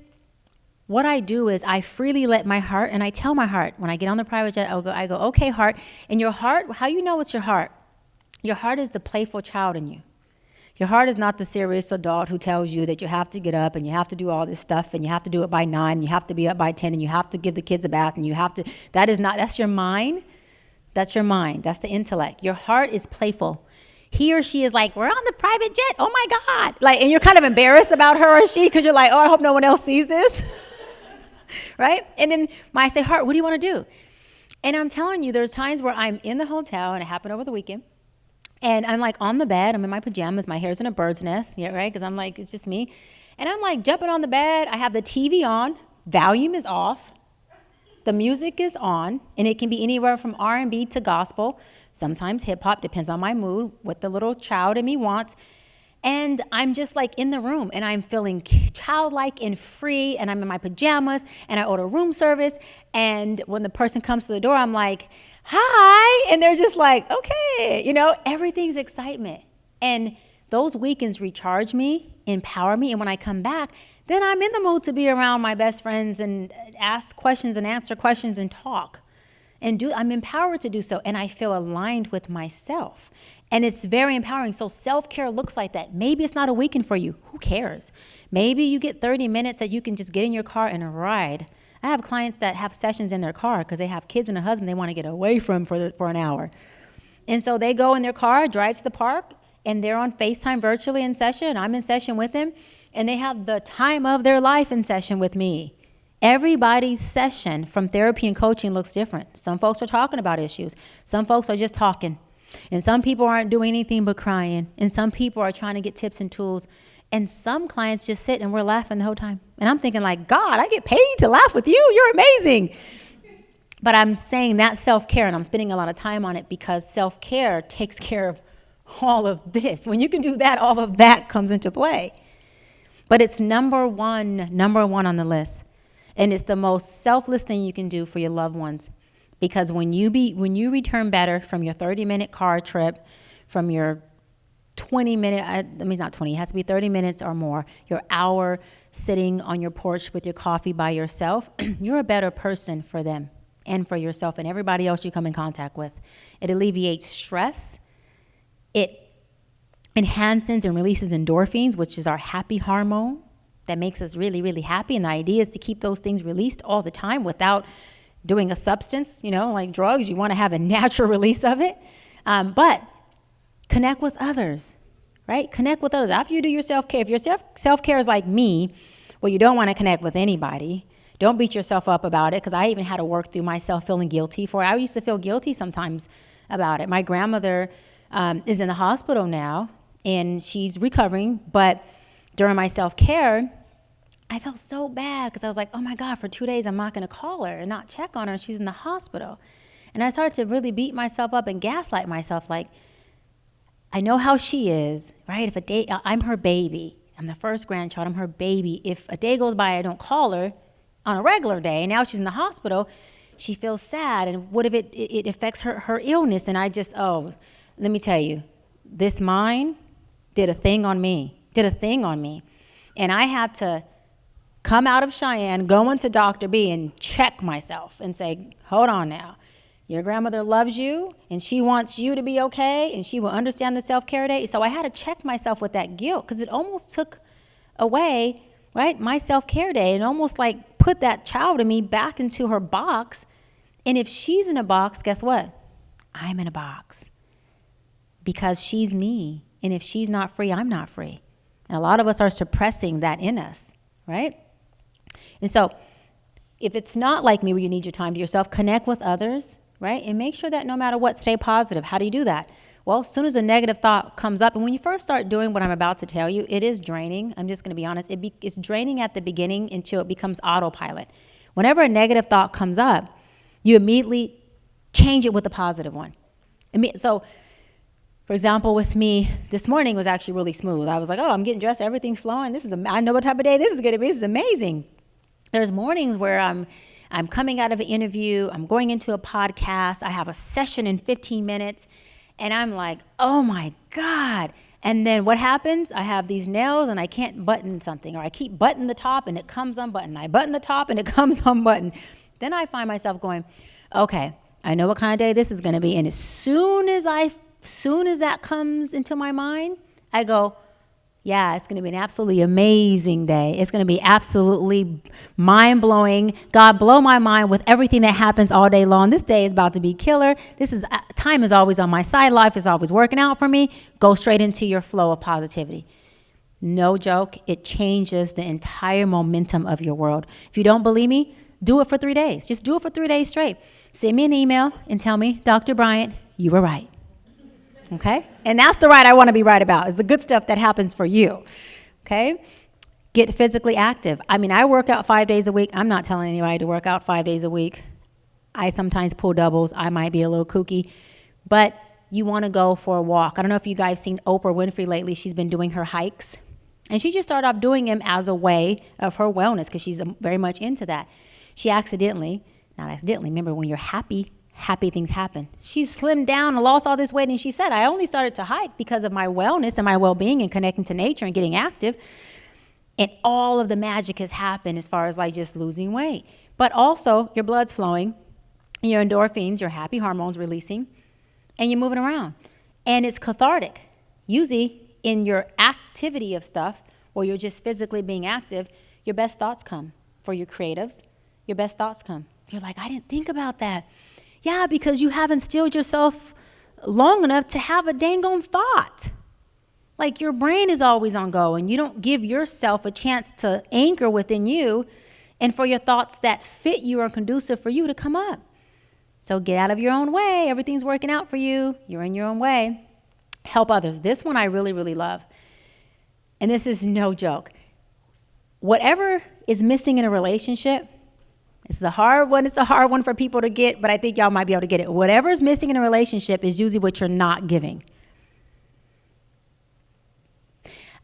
what I do is I freely let my heart, and I tell my heart, when I get on the private jet, I go, okay, heart. And your heart, how you know it's your heart? Your heart is the playful child in you. Your heart is not the serious adult who tells you that you have to get up and you have to do all this stuff and you have to do it by 9, and you have to be up by 10, and you have to give the kids a bath, and you have to, that's your mind. That's your mind. That's the intellect. Your heart is playful. He or she is like, we're on the private jet. Oh my God. Like, and you're kind of embarrassed about her or she because you're like, oh, I hope no one else sees this. Right? And then I say, heart, what do you want to do? And I'm telling you, there's times where I'm in the hotel, and it happened over the weekend, and I'm like on the bed, I'm in my pajamas, my hair's in a bird's nest, yeah, right? Because I'm like, it's just me. And I'm like jumping on the bed, I have the TV on, volume is off, the music is on, and it can be anywhere from R&B to gospel, sometimes hip hop, depends on my mood, what the little child in me wants. And I'm just like in the room and I'm feeling childlike and free, and I'm in my pajamas and I order room service. And when the person comes to the door, I'm like, hi. And they're just like, okay, you know, everything's excitement. And those weekends recharge me, empower me. And when I come back, then I'm in the mood to be around my best friends and ask questions and answer questions and talk. And I'm empowered to do so. And I feel aligned with myself. And it's very empowering. So self-care looks like that. Maybe it's not a weekend for you. Who cares? Maybe you get 30 minutes that you can just get in your car and ride. I have clients that have sessions in their car because they have kids and a husband they want to get away from for an hour. And so they go in their car, drive to the park, and they're on FaceTime virtually in session. I'm in session with them, and they have the time of their life in session with me. Everybody's session from therapy and coaching looks different. Some folks are talking about issues. Some folks are just talking. And some people aren't doing anything but crying. And some people are trying to get tips and tools. And some clients just sit and we're laughing the whole time. And I'm thinking like, God, I get paid to laugh with you. You're amazing. But I'm saying that's self-care, and I'm spending a lot of time on it because self-care takes care of all of this. When you can do that, all of that comes into play. But it's number one on the list. And it's the most selfless thing you can do for your loved ones. Because when you return better from your 30-minute car trip, from your 20-minute, not 20, it has to be 30 minutes or more, your hour sitting on your porch with your coffee by yourself, you're a better person for them and for yourself and everybody else you come in contact with. It alleviates stress. It enhances and releases endorphins, which is our happy hormone that makes us really, really happy. And the idea is to keep those things released all the time without doing a substance, like drugs. You want to have a natural release of it. But connect with others, right? Connect with others. After you do your self-care, if your self-care is like me, well, you don't want to connect with anybody. Don't beat yourself up about it, because I even had to work through myself feeling guilty for it. I used to feel guilty sometimes about it. My grandmother is in the hospital now, and she's recovering, but during my self-care, I felt so bad because I was like, oh my God, for 2 days I'm not going to call her and not check on her. She's in the hospital. And I started to really beat myself up and gaslight myself like, I know how she is, right? If a day, I'm her baby. I'm the first grandchild. I'm her baby. If a day goes by, I don't call her on a regular day, and now she's in the hospital, she feels sad. And what if it affects her illness? And I just, let me tell you, this mind did a thing on me. And I had to come out of Cheyenne, go into Dr. B and check myself and say, hold on now. Your grandmother loves you, and she wants you to be okay, and she will understand the self-care day. So I had to check myself with that guilt, because it almost took away, right, my self-care day, and almost like put that child in me back into her box. And if she's in a box, guess what? I'm in a box, because she's me. And if she's not free, I'm not free. And a lot of us are suppressing that in us, right? And so if it's not like me where you need your time to yourself, connect with others, right? And make sure that no matter what, stay positive. How do you do that? Well, as soon as a negative thought comes up, and when you first start doing what I'm about to tell you, it is draining. I'm just going to be honest. It's draining at the beginning until it becomes autopilot. Whenever a negative thought comes up, you immediately change it with a positive one. So, for example, with me, this morning was actually really smooth. I was like, I'm getting dressed, everything's flowing. I know what type of day this is going to be. This is amazing. There's mornings where I'm coming out of an interview, I'm going into a podcast, I have a session in 15 minutes, and I'm like, oh my God. And then what happens? I have these nails and I can't button something, or I keep buttoning the top and it comes unbuttoned. I button the top and it comes unbuttoned. Then I find myself going, okay, I know what kind of day this is going to be. And as soon as that comes into my mind, I go, yeah, it's going to be an absolutely amazing day. It's going to be absolutely mind-blowing. God, blow my mind with everything that happens all day long. This day is about to be killer. Time is always on my side. Life is always working out for me. Go straight into your flow of positivity. No joke. It changes the entire momentum of your world. If you don't believe me, do it for 3 days. Just do it for 3 days straight. Send me an email and tell me, Dr. Bryant, you were right. Okay? And that's the right I want to be right about, is the good stuff that happens for you. Okay? Get physically active. I work out 5 days a week. I'm not telling anybody to work out 5 days a week. I sometimes pull doubles. I might be a little kooky. But you want to go for a walk. I don't know if you guys seen Oprah Winfrey lately. She's been doing her hikes. And she just started off doing them as a way of her wellness, because she's very much into that. She not accidentally, remember when you're happy things happen. She slimmed down and lost all this weight, and she said, I only started to hike because of my wellness and my well-being and connecting to nature and getting active. And all of the magic has happened as far as like just losing weight. But also your blood's flowing, and your endorphins, your happy hormones releasing, and you're moving around. And it's cathartic. Usually in your activity of stuff, or you're just physically being active, your best thoughts come. For your creatives, your best thoughts come. You're like, I didn't think about that. Yeah, because you haven't stilled yourself long enough to have a dang on thought. Like your brain is always on go and you don't give yourself a chance to anchor within you and for your thoughts that fit you or conducive for you to come up. So get out of your own way. Everything's working out for you. You're in your own way. Help others. This one I really, really love. And this is no joke. Whatever is missing in a relationship, this is a hard one. It's a hard one for people to get, but I think y'all might be able to get it. Whatever is missing in a relationship is usually what you're not giving.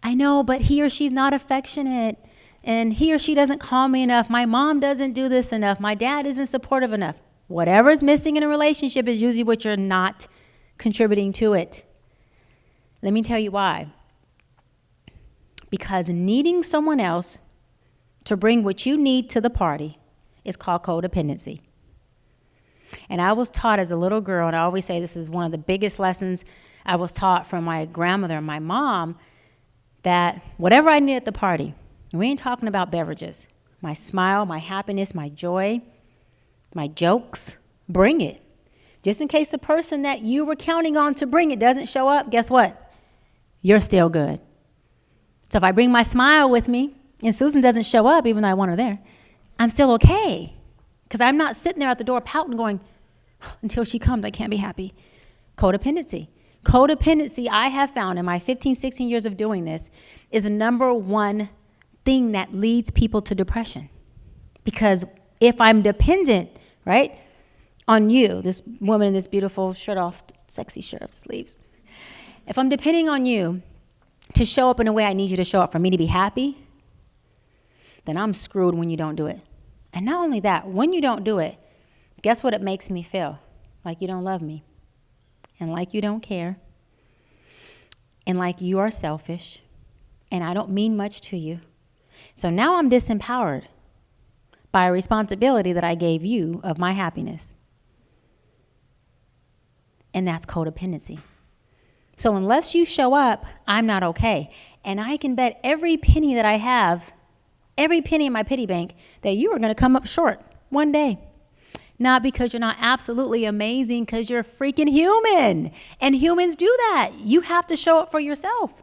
I know, but he or she's not affectionate, and he or she doesn't call me enough. My mom doesn't do this enough. My dad isn't supportive enough. Whatever is missing in a relationship is usually what you're not contributing to it. Let me tell you why. Because needing someone else to bring what you need to the party is called codependency. And I was taught as a little girl, and I always say this is one of the biggest lessons I was taught from my grandmother and my mom, that whatever I need at the party, and we ain't talking about beverages, my smile, my happiness, my joy, my jokes, bring it. Just in case the person that you were counting on to bring it doesn't show up, guess what? You're still good. So if I bring my smile with me and Susan doesn't show up, even though I want her there, I'm still okay. Because I'm not sitting there at the door pouting going, until she comes, I can't be happy. Codependency. Codependency, I have found in my 15, 16 years of doing this, is the number one thing that leads people to depression. Because if I'm dependent, right, on you, this woman in this beautiful shirt off, sexy shirt off sleeves, if I'm depending on you to show up in a way I need you to show up for me to be happy, then I'm screwed when you don't do it. And not only that, when you don't do it, guess what it makes me feel? Like you don't love me, and like you don't care, and like you are selfish, and I don't mean much to you. So now I'm disempowered by a responsibility that I gave you of my happiness. And that's codependency. So unless you show up, I'm not okay. And I can bet every penny that I have, every penny in my piggy bank, that you are going to come up short one day. Not because you're not absolutely amazing, because you're freaking human. And humans do that. You have to show up for yourself.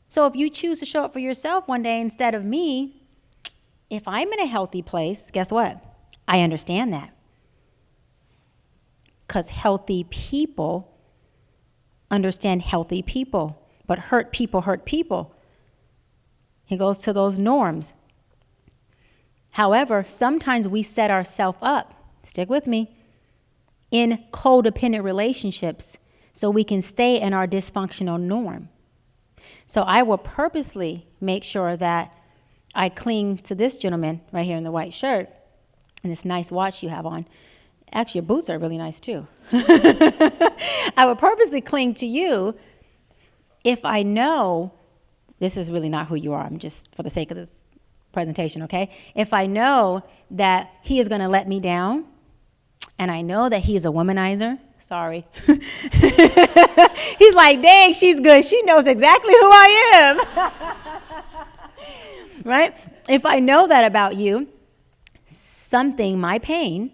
So if you choose to show up for yourself one day instead of me, if I'm in a healthy place, guess what? I understand that. Because healthy people understand healthy people, but hurt people hurt people. It goes to those norms. However, sometimes we set ourselves up, stick with me, in codependent relationships so we can stay in our dysfunctional norm. So I will purposely make sure that I cling to this gentleman right here in the white shirt and this nice watch you have on. Actually, your boots are really nice too. I would purposely cling to you if I know this is really not who you are. I'm just for the sake of this presentation, okay? If I know that he is going to let me down, and I know that he is a womanizer, sorry. He's like, dang, she's good. She knows exactly who I am. Right? If I know that about you, something, my pain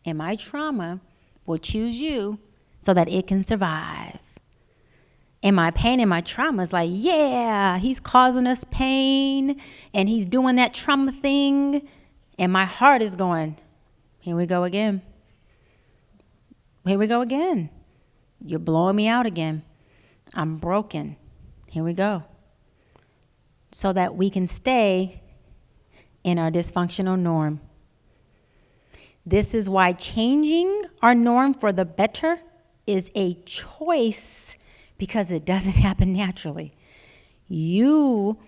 and my trauma will choose you so that it can survive. And my pain and my trauma is like, yeah, he's causing us pain and he's doing that trauma thing. And my heart is going, here we go again. Here we go again. You're blowing me out again. I'm broken. Here we go. So that we can stay in our dysfunctional norm. This is why changing our norm for the better is a choice, because it doesn't happen naturally. You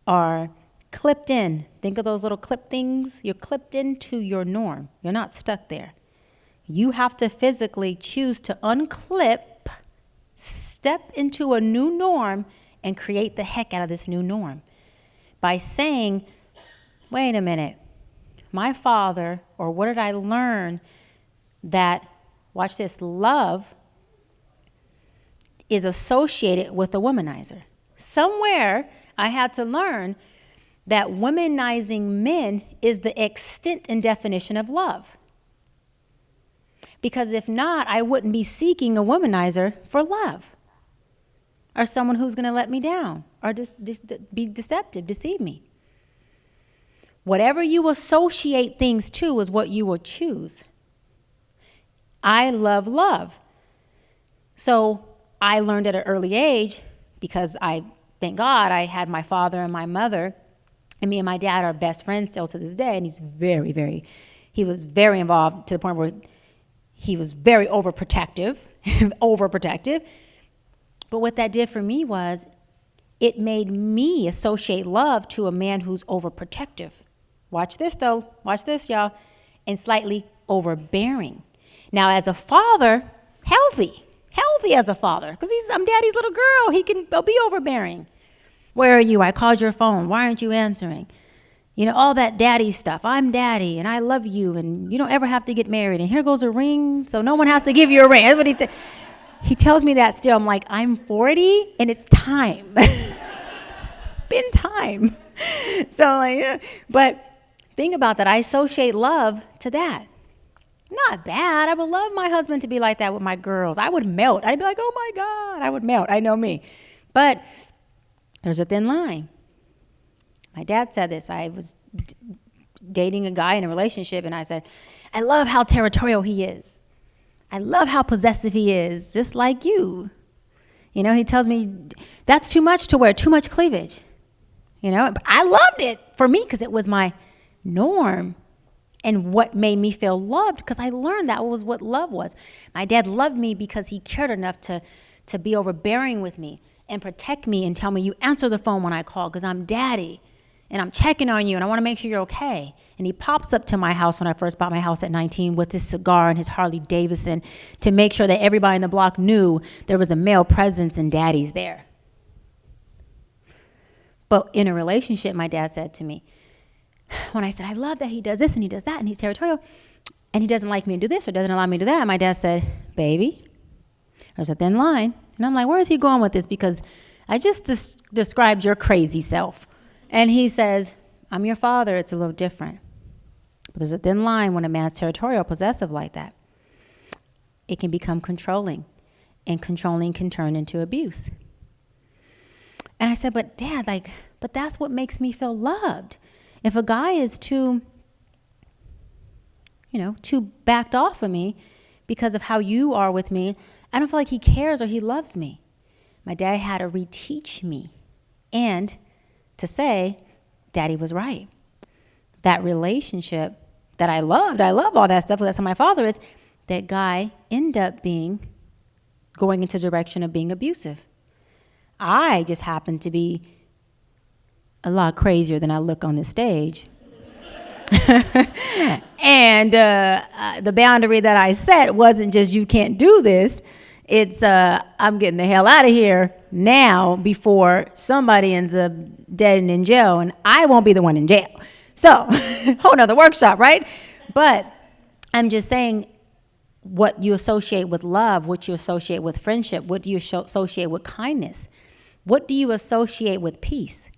are clipped in. Think of those little clip things. You're clipped into your norm. You're not stuck there. You have to physically choose to unclip, step into a new norm, and create the heck out of this new norm by saying, wait a minute, my father, or what did I learn that, watch this, love is associated with a womanizer. Somewhere I had to learn that womanizing men is the extent and definition of love. Because if not, I wouldn't be seeking a womanizer for love, or someone who's going to let me down, or just be deceptive, deceive me. Whatever you associate things to is what you will choose. I love love. So I learned at an early age, because thank God, I had my father and my mother, and me and my dad are best friends still to this day, and he was very involved to the point where he was very overprotective, overprotective. But what that did for me was it made me associate love to a man who's overprotective. Watch this, though. Watch this, y'all. And slightly overbearing. Now, as a father, healthy as a father, because I'm daddy's little girl. He can be overbearing. Where are you? I called your phone. Why aren't you answering? All that daddy stuff. I'm daddy, and I love you, and you don't ever have to get married. And here goes a ring, so no one has to give you a ring. That's what he said. He tells me that still. I'm like, I'm 40, and it's time. It's been time. So, but think about that. I associate love to that. Not bad. I would love my husband to be like that with my girls. I would melt. I'd be like, oh my God, I would melt. I know me. But there's a thin line. My dad said this. I was dating a guy in a relationship, and I said, I love how territorial he is. I love how possessive he is, just like you. He tells me, that's too much to wear, too much cleavage. But I loved it for me because it was my norm. And what made me feel loved, because I learned that was what love was. My dad loved me because he cared enough to be overbearing with me and protect me and tell me, you answer the phone when I call because I'm daddy and I'm checking on you and I want to make sure you're okay. And he pops up to my house when I first bought my house at 19 with his cigar and his Harley Davidson to make sure that everybody in the block knew there was a male presence and daddy's there. But in a relationship, my dad said to me, when I said, I love that he does this and he does that and he's territorial and he doesn't like me to do this or doesn't allow me to do that, my dad said, baby, there's a thin line. And I'm like, where is he going with this? Because I just described your crazy self. And he says, I'm your father. It's a little different. But there's a thin line when a man's territorial, possessive like that. It can become controlling, and controlling can turn into abuse. And I said, but Dad, but that's what makes me feel loved. If a guy is too backed off of me because of how you are with me, I don't feel like he cares or he loves me. My dad had to reteach me and to say, Daddy was right. That relationship that I love all that stuff, that's how my father is, that guy ended up going into the direction of being abusive. I just happened to be a lot crazier than I look on this stage. And the boundary that I set wasn't just you can't do this. It's I'm getting the hell out of here now before somebody ends up dead and in jail, and I won't be the one in jail. So, whole nother workshop, right? But I'm just saying what you associate with love, what you associate with friendship, what do you associate with kindness? What do you associate with peace?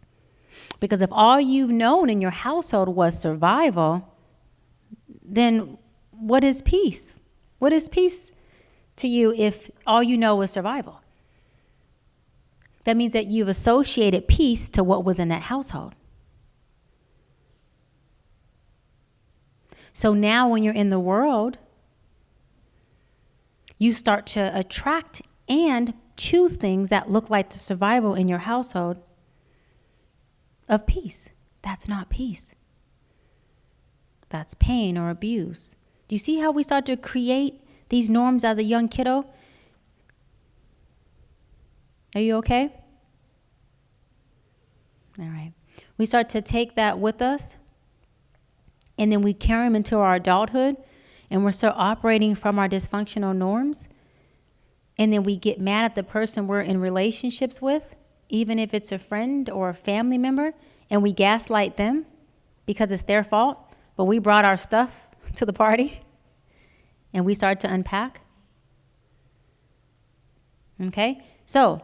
Because if all you've known in your household was survival, then what is peace? What is peace to you if all you know is survival? That means that you've associated peace to what was in that household. So now when you're in the world, you start to attract and choose things that look like the survival in your household of peace. That's not peace. That's pain or abuse. Do you see how we start to create these norms as a young kiddo? Are you okay? All right. We start to take that with us, and then we carry them into our adulthood, and we're still operating from our dysfunctional norms, and then we get mad at the person we're in relationships with, even if it's a friend or a family member, and we gaslight them because it's their fault, but we brought our stuff to the party, and we start to unpack. Okay? So,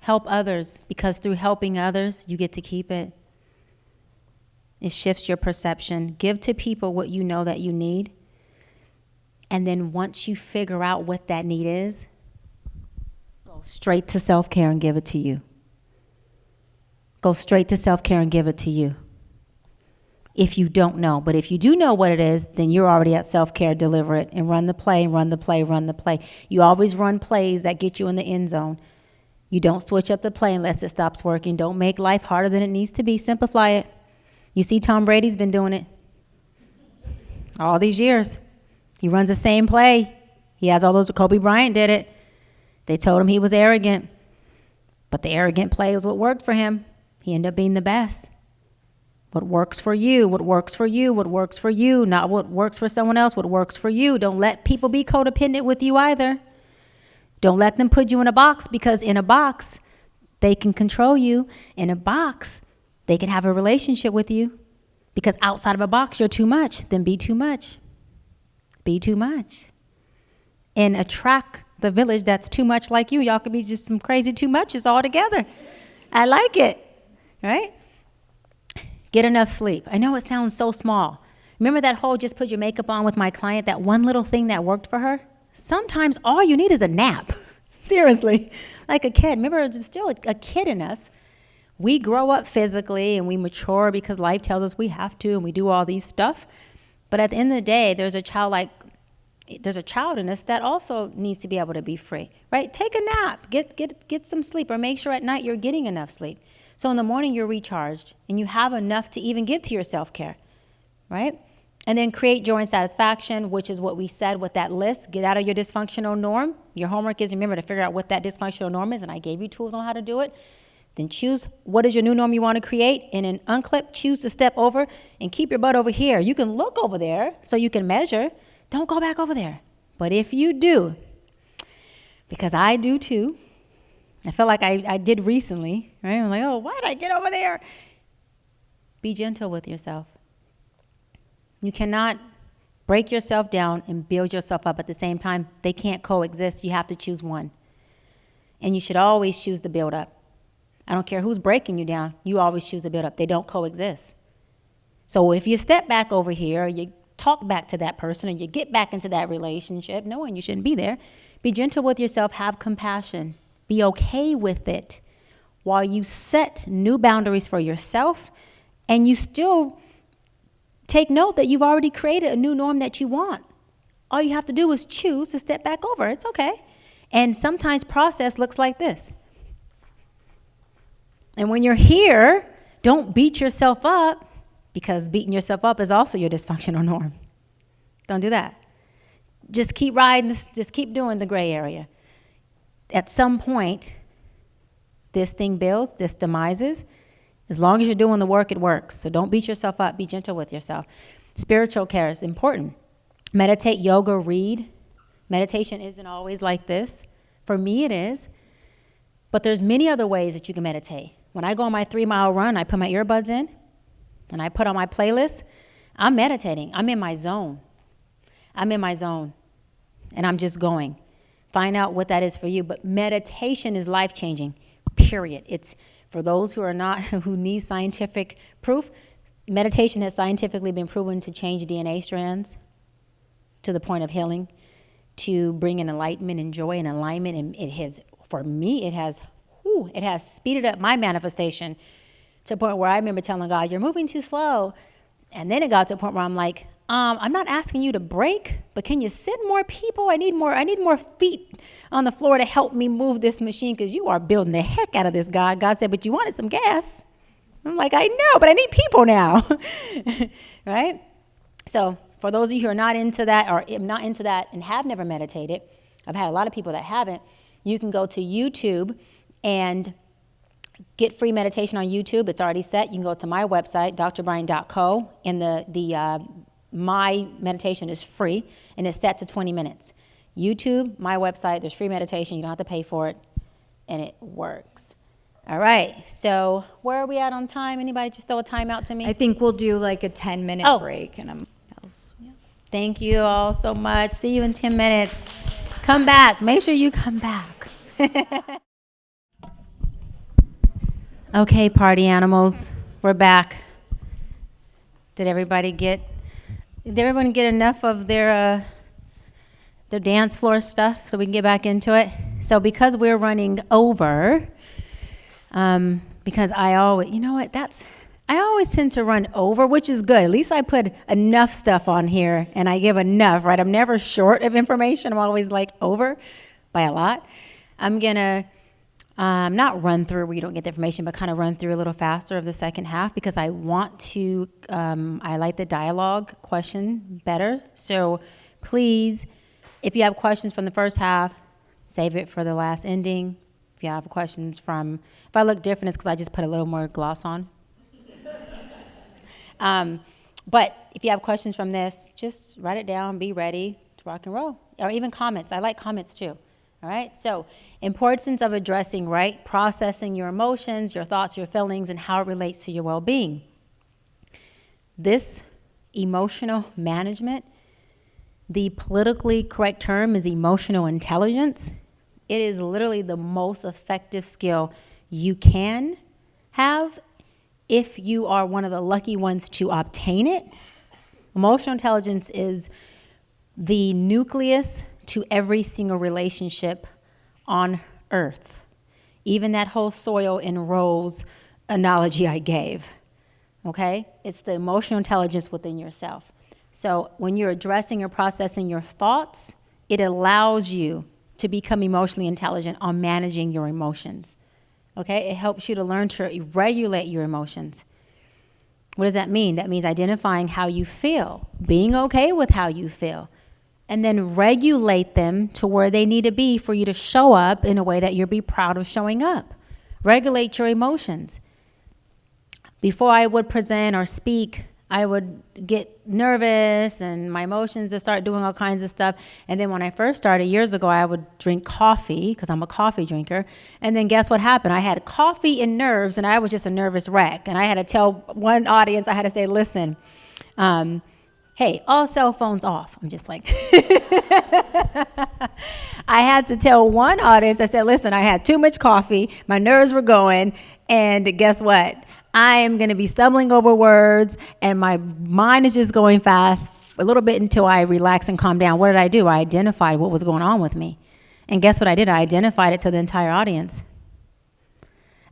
help others, because through helping others, you get to keep it. It shifts your perception. Give to people what you know that you need. And then once you figure out what that need is, go straight to self-care and give it to you. Go straight to self-care and give it to you. If you don't know. But if you do know what it is, then you're already at self-care. Deliver it and run the play, run the play, run the play. You always run plays that get you in the end zone. You don't switch up the play unless it stops working. Don't make life harder than it needs to be. Simplify it. You see Tom Brady's been doing it all these years. He runs the same play. He has all those. Kobe Bryant did it. They told him he was arrogant. But the arrogant play was what worked for him. He ended up being the best. What works for you, what works for you, what works for you, not what works for someone else, what works for you. Don't let people be codependent with you either. Don't let them put you in a box, because in a box, they can control you. In a box, they can have a relationship with you, because outside of a box, you're too much. Then be too much. Be too much. And attract the village that's too much like you. Y'all could be just some crazy too muches all together. I like it, right? Get enough sleep. I know it sounds so small. Remember that whole just put your makeup on with my client, that one little thing that worked for her? Sometimes all you need is a nap. Seriously. Like a kid. Remember, there's still a kid in us. We grow up physically and we mature because life tells us we have to, and we do all these stuff. But at the end of the day, there's a child in us that also needs to be able to be free, right? Take a nap, get some sleep, or make sure at night you're getting enough sleep. So in the morning you're recharged and you have enough to even give to your self-care, right? And then create joy and satisfaction, which is what we said with that list. Get out of your dysfunctional norm. Your homework is, remember, to figure out what that dysfunctional norm is, and I gave you tools on how to do it. Then choose what is your new norm you want to create, and then unclip, choose to step over, and keep your butt over here. You can look over there so you can measure. Don't go back over there. But if you do, because I do too, I feel like I did recently, right? I'm like, oh, why did I get over there? Be gentle with yourself. You cannot break yourself down and build yourself up at the same time. They can't coexist. You have to choose one. And you should always choose the build up. I don't care who's breaking you down. You always choose the build up. They don't coexist. So if you step back over here, or you talk back to that person, or you get back into that relationship, knowing you shouldn't be there, be gentle with yourself. Have compassion. Be okay with it while you set new boundaries for yourself, and you still take note that you've already created a new norm that you want. All you have to do is choose to step back over. It's okay. And sometimes process looks like this. And when you're here, don't beat yourself up, because beating yourself up is also your dysfunctional norm. Don't do that. Just keep riding, just keep doing the gray area. At some point, this thing builds, this demises. As long as you're doing the work, it works. So don't beat yourself up. Be gentle with yourself. Spiritual care is important. Meditate, yoga, read. Meditation isn't always like this. For me, it is. But there's many other ways that you can meditate. When I go on my 3-mile run, I put my earbuds in, and I put on my playlist. I'm meditating. I'm in my zone. And I'm just going. Find out what that is for you. But meditation is life-changing, period. It's for those who need scientific proof. Meditation has scientifically been proven to change DNA strands to the point of healing, to bring an enlightenment and joy and alignment. And it has, for me, it has speeded up my manifestation to a point where I remember telling God, you're moving too slow. And then it got to a point where I'm like, I'm not asking you to break, but can you send more people? I need more feet on the floor to help me move this machine, because you are building the heck out of this, God. God said, but you wanted some gas. I'm like, I know, but I need people now. Right? So for those of you who are not into that, or not into that and have never meditated, I've had a lot of people that haven't, you can go to YouTube and get free meditation on YouTube. It's already set. You can go to my website, drbryant.co, and my meditation is free, and it's set to 20 minutes. YouTube, my website, there's free meditation. You don't have to pay for it, and it works. All right, so where are we at on time? Anybody just throw a time out to me? I think we'll do like a 10-minute break, and yeah. Thank you all so much. See you in 10 minutes. Come back. Make sure you come back. Okay, party animals, we're back. Did everybody get enough of their dance floor stuff so we can get back into it? So because we're running over, because I always, you know what, I always tend to run over, which is good. At least I put enough stuff on here and I give enough, right? I'm never short of information. I'm always like over by a lot. I'm going to not run through where you don't get the information, but kind of run through a little faster of the second half because I want to, I like the dialogue question better. So please, if you have questions from the first half, save it for the last ending. If you have questions if I look different, it's because I just put a little more gloss on. But if you have questions from this, just write it down, be ready to rock and roll. Or even comments. I like comments too. All right? So, importance of addressing, right? Processing your emotions, your thoughts, your feelings, and how it relates to your well-being. This emotional management, the politically correct term is emotional intelligence. It is literally the most effective skill you can have if you are one of the lucky ones to obtain it. Emotional intelligence is the nucleus to every single relationship on earth. Even that whole soil and rose analogy I gave, okay? It's the emotional intelligence within yourself. So when you're addressing or processing your thoughts, it allows you to become emotionally intelligent on managing your emotions. Okay, it helps you to learn to regulate your emotions. What does that mean? That means identifying how you feel, being okay with how you feel, and then regulate them to where they need to be for you to show up in a way that you'll be proud of showing up. Regulate your emotions. Before I would present or speak, I would get nervous and my emotions would start doing all kinds of stuff. And then when I first started years ago, I would drink coffee because I'm a coffee drinker. And then guess what happened? I had coffee and nerves and I was just a nervous wreck. And I had to tell one audience, I had to say, listen, hey, all cell phones off. I'm just like, I had to tell one audience, I said, listen, I had too much coffee. My nerves were going. And guess what? I am going to be stumbling over words and my mind is just going fast a little bit until I relax and calm down. What did I do? I identified what was going on with me. And guess what I did? I identified it to the entire audience.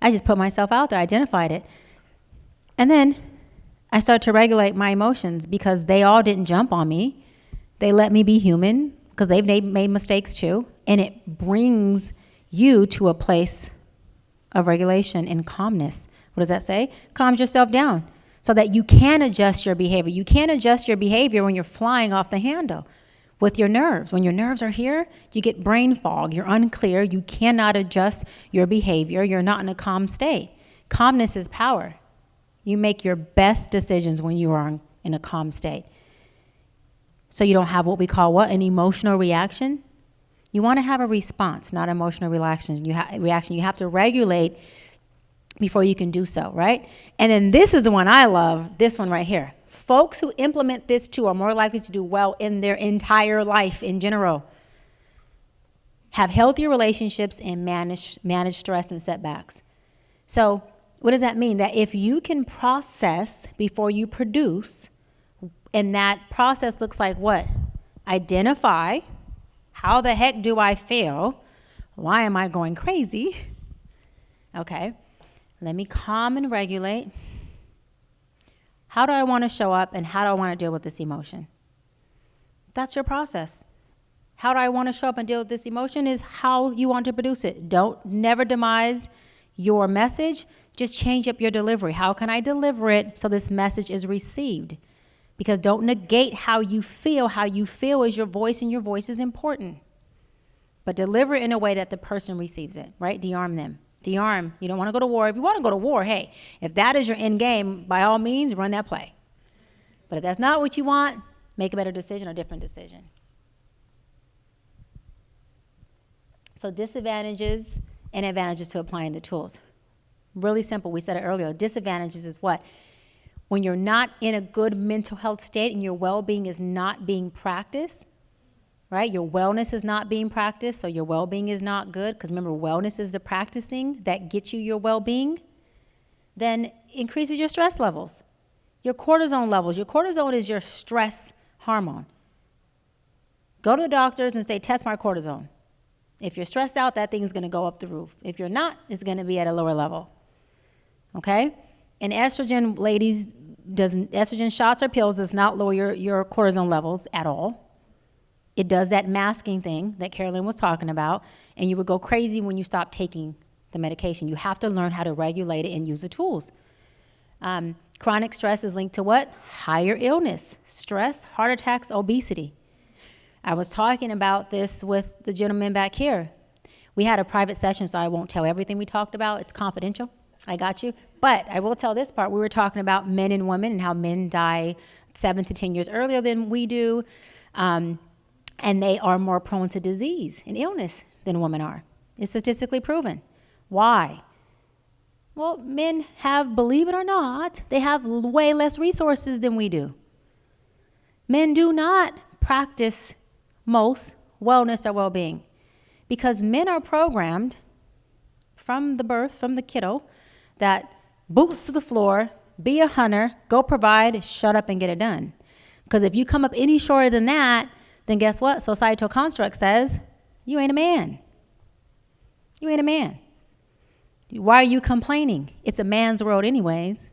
I just put myself out there, identified it. And then I started to regulate my emotions because they all didn't jump on me. They let me be human because they've made mistakes too. And it brings you to a place of regulation and calmness. What does that say? Calm yourself down so that you can adjust your behavior. You can't adjust your behavior when you're flying off the handle with your nerves. When your nerves are here, you get brain fog. You're unclear. You cannot adjust your behavior. You're not in a calm state. Calmness is power. You make your best decisions when you are in a calm state. So you don't have what we call what? An emotional reaction. You want to have a response, not emotional reaction. You have to regulate before you can do so, right? And then this is the one I love, this one right here. Folks who implement this too are more likely to do well in their entire life in general. Have healthier relationships and manage stress and setbacks. So what does that mean? That if you can process before you produce, and that process looks like what? Identify, how the heck do I feel? Why am I going crazy? Okay. Let me calm and regulate. How do I want to show up and how do I want to deal with this emotion? That's your process. How do I want to show up and deal with this emotion is how you want to produce it. Never demise your message. Just change up your delivery. How can I deliver it so this message is received? Because don't negate how you feel. How you feel is your voice and your voice is important. But deliver it in a way that the person receives it, right? De-arm them. De-arm. You don't want to go to war. If you want to go to war, hey, if that is your end game, by all means, run that play. But if that's not what you want, make a better decision or different decision. So disadvantages and advantages to applying the tools. Really simple. We said it earlier. Disadvantages is what? When you're not in a good mental health state and your well-being is not being practiced, right? Your wellness is not being practiced, so your well-being is not good. Because remember, wellness is the practicing that gets you your well-being. Then increases your stress levels. Your cortisone levels. Your cortisone is your stress hormone. Go to the doctors and say, test my cortisone. If you're stressed out, that thing's going to go up the roof. If you're not, it's going to be at a lower level. Okay? And estrogen, ladies, estrogen shots or pills does not lower your cortisone levels at all. It does that masking thing that Carolyn was talking about, and you would go crazy when you stop taking the medication. You have to learn how to regulate it and use the tools. Chronic stress is linked to what? Higher illness, stress, heart attacks, obesity. I was talking about this with the gentleman back here. We had a private session, so I won't tell everything we talked about. It's confidential. I got you. But I will tell this part. We were talking about men and women and how men die 7 to 10 years earlier than we do. And they are more prone to disease and illness than women are. It's statistically proven. Why? Well, men have, believe it or not, they have way less resources than we do. Men do not practice most wellness or well-being because men are programmed from the birth, from the kiddo, that boots to the floor, be a hunter, go provide, shut up and get it done. Because if you come up any shorter than that, then guess what? Societal construct says, you ain't a man. You ain't a man. Why are you complaining? It's a man's world anyways.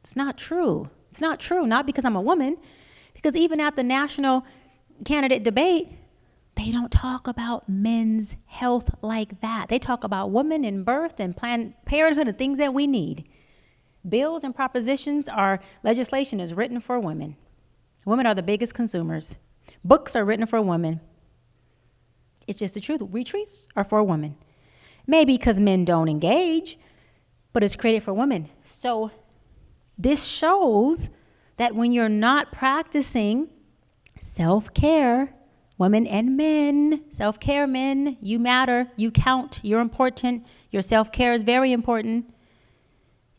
It's not true. It's not true. Not because I'm a woman. Because even at the national candidate debate, they don't talk about men's health like that. They talk about women and birth and Planned Parenthood and things that we need. Bills and propositions are, legislation is written for women. Women are the biggest consumers. Books are written for women. It's just the truth. Retreats are for women. Maybe because men don't engage, but it's created for women. So this shows that when you're not practicing self-care, women and men, self-care men, you matter, you count, you're important, your self-care is very important,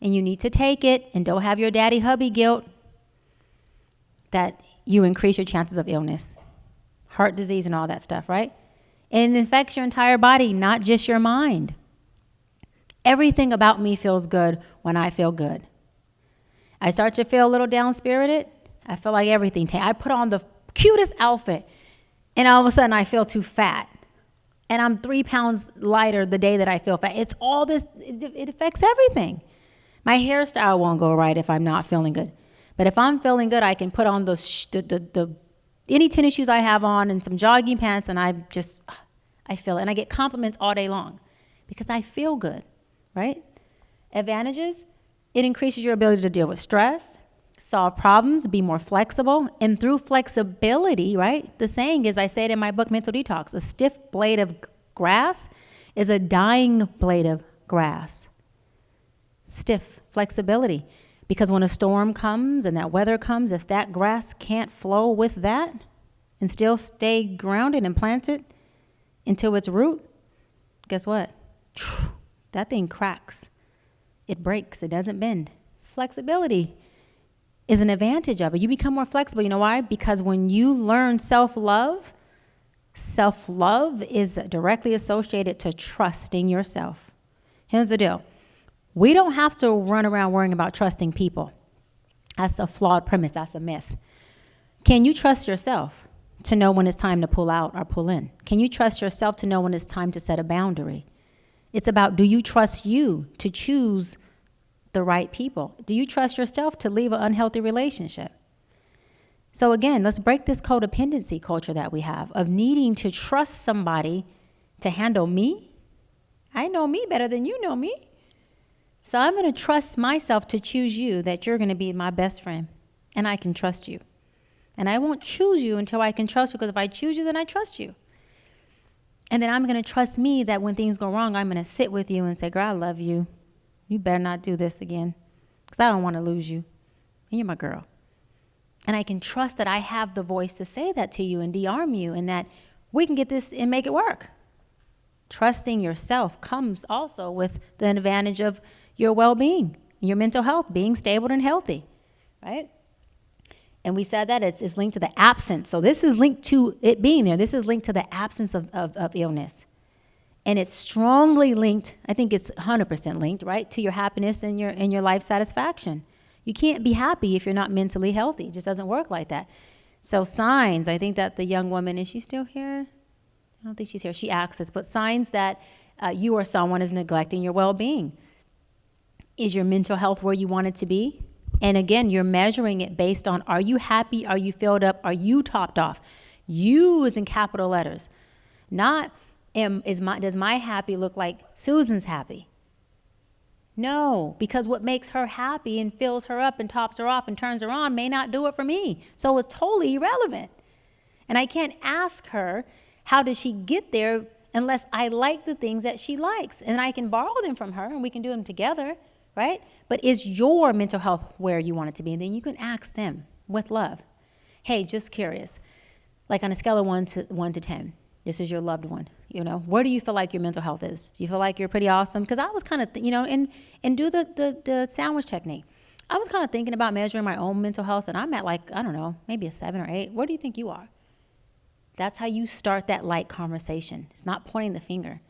and you need to take it and don't have your daddy hubby guilt, that you increase your chances of illness, heart disease and all that stuff, right? And it affects your entire body, not just your mind. Everything about me feels good when I feel good. I start to feel a little down-spirited, I feel like everything. I put on the cutest outfit, and all of a sudden I feel too fat. And I'm 3 pounds lighter the day that I feel fat. It's all this, it affects everything. My hairstyle won't go right if I'm not feeling good. But if I'm feeling good, I can put on those any tennis shoes I have on and some jogging pants, and I feel it. And I get compliments all day long because I feel good, right? Advantages, it increases your ability to deal with stress, solve problems, be more flexible. And through flexibility, right? The saying is, I say it in my book, Mental Detox, a stiff blade of grass is a dying blade of grass. Stiff flexibility. Because when a storm comes and that weather comes, if that grass can't flow with that and still stay grounded and planted into its root, guess what? That thing cracks. It breaks. It doesn't bend. Flexibility is an advantage of it. You become more flexible. You know why? Because when you learn self-love is directly associated to trusting yourself. Here's the deal. We don't have to run around worrying about trusting people. That's a flawed premise. That's a myth. Can you trust yourself to know when it's time to pull out or pull in? Can you trust yourself to know when it's time to set a boundary? It's about, do you trust you to choose the right people? Do you trust yourself to leave an unhealthy relationship? So again, let's break this codependency culture that we have of needing to trust somebody to handle me. I know me better than you know me. So I'm going to trust myself to choose you, that you're going to be my best friend, and I can trust you. And I won't choose you until I can trust you, because if I choose you, then I trust you. And then I'm going to trust me that when things go wrong, I'm going to sit with you and say, girl, I love you. You better not do this again, because I don't want to lose you. And you're my girl. And I can trust that I have the voice to say that to you and de-arm you, and that we can get this and make it work. Trusting yourself comes also with the advantage of your well-being, your mental health, being stable and healthy, right? And we said that it's linked to the absence. So this is linked to it being there. This is linked to the absence of illness. And it's strongly linked, I think it's 100% linked, right, to your happiness and your life satisfaction. You can't be happy if you're not mentally healthy. It just doesn't work like that. So signs, I think that the young woman, is she still here? I don't think she's here. She asks us, but signs that you or someone is neglecting your well-being. Is your mental health where you want it to be? And again, you're measuring it based on, are you happy? Are you filled up? Are you topped off? You is in capital letters. Not does my happy look like Susan's happy? No, because what makes her happy and fills her up and tops her off and turns her on may not do it for me. So it's totally irrelevant. And I can't ask her, how does she get there, unless I like the things that she likes. And I can borrow them from her and we can do them together, right? But is your mental health where you want it to be? And then you can ask them with love. Hey, just curious, like on a scale of 1 to 10, this is your loved one. Where do you feel like your mental health is? Do you feel like you're pretty awesome? Because I was kind of, and do the sandwich technique. I was kind of thinking about measuring my own mental health, and I'm at like, I don't know, maybe a 7 or 8. Where do you think you are? That's how you start that light conversation. It's not pointing the finger,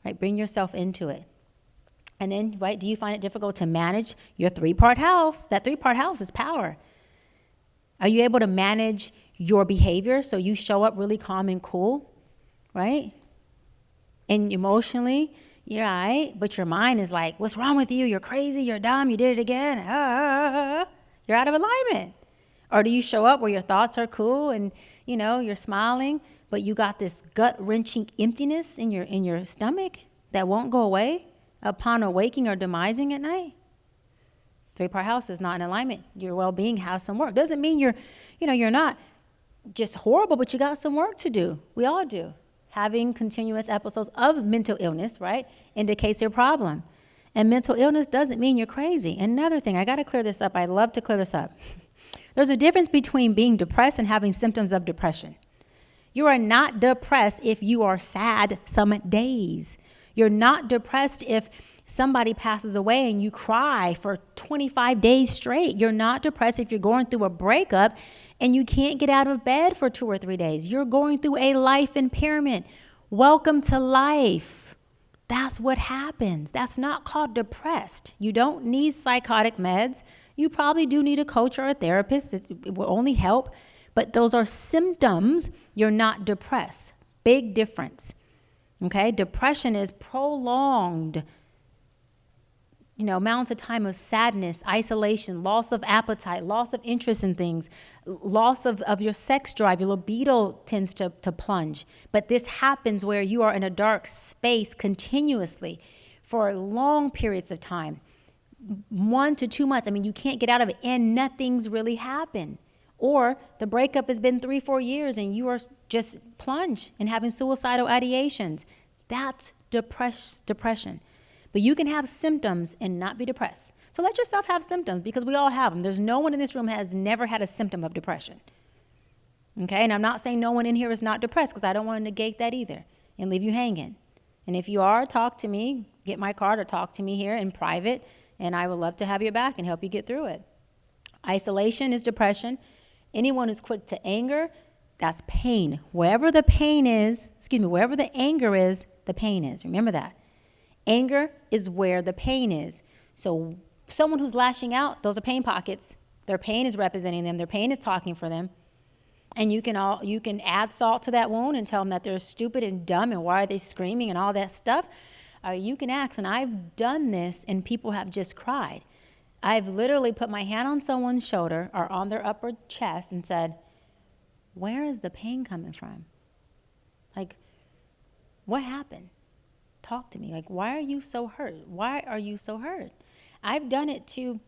right? Bring yourself into it. And then, right, do you find it difficult to manage your 3-part house? That 3-part house is power. Are you able to manage your behavior so you show up really calm and cool, right? And emotionally, you're all right, but your mind is like, what's wrong with you? You're crazy, you're dumb, you did it again. You're out of alignment. Or do you show up where your thoughts are cool and, you're smiling, but you got this gut-wrenching emptiness in your stomach that won't go away upon awaking or demising at night? 3-part house is not in alignment. Your well-being has some work. Doesn't mean you're not just horrible, but you got some work to do. We all do. Having continuous episodes of mental illness, right, indicates your problem. And mental illness doesn't mean you're crazy. Another thing, I got to clear this up. I love to clear this up. There's a difference between being depressed and having symptoms of depression. You are not depressed if you are sad some days. You're not depressed if somebody passes away and you cry for 25 days straight. You're not depressed if you're going through a breakup and you can't get out of bed for 2 or 3 days. You're going through a life impairment. Welcome to life. That's what happens. That's not called depressed. You don't need psychotic meds. You probably do need a coach or a therapist. It will only help. But those are symptoms. You're not depressed. Big difference. Okay? Depression is prolonged, amounts of time of sadness, isolation, loss of appetite, loss of interest in things, loss of your sex drive. Your libido tends to plunge. But this happens where you are in a dark space continuously for long periods of time. 1 to 2 months. You can't get out of it and nothing's really happened. Or the breakup has been 3-4 years and you are just plunged and having suicidal ideations. That's depression. But you can have symptoms and not be depressed. So let yourself have symptoms because we all have them. There's no one in this room has never had a symptom of depression. Okay? And I'm not saying no one in here is not depressed because I don't want to negate that either and leave you hanging. And if you are, talk to me, get my card or talk to me here in private, and I would love to have your back and help you get through it. Isolation is depression. Anyone who's quick to anger, that's pain. Wherever the anger is, the pain is. Remember that. Anger is where the pain is. So someone who's lashing out, those are pain pockets. Their pain is representing them. Their pain is talking for them. And you can add salt to that wound and tell them that they're stupid and dumb and why are they screaming and all that stuff. You can ask, and I've done this, and people have just cried. I've literally put my hand on someone's shoulder or on their upper chest and said, where is the pain coming from? Like, what happened? Talk to me. Like, why are you so hurt? Why are you so hurt? I've done it to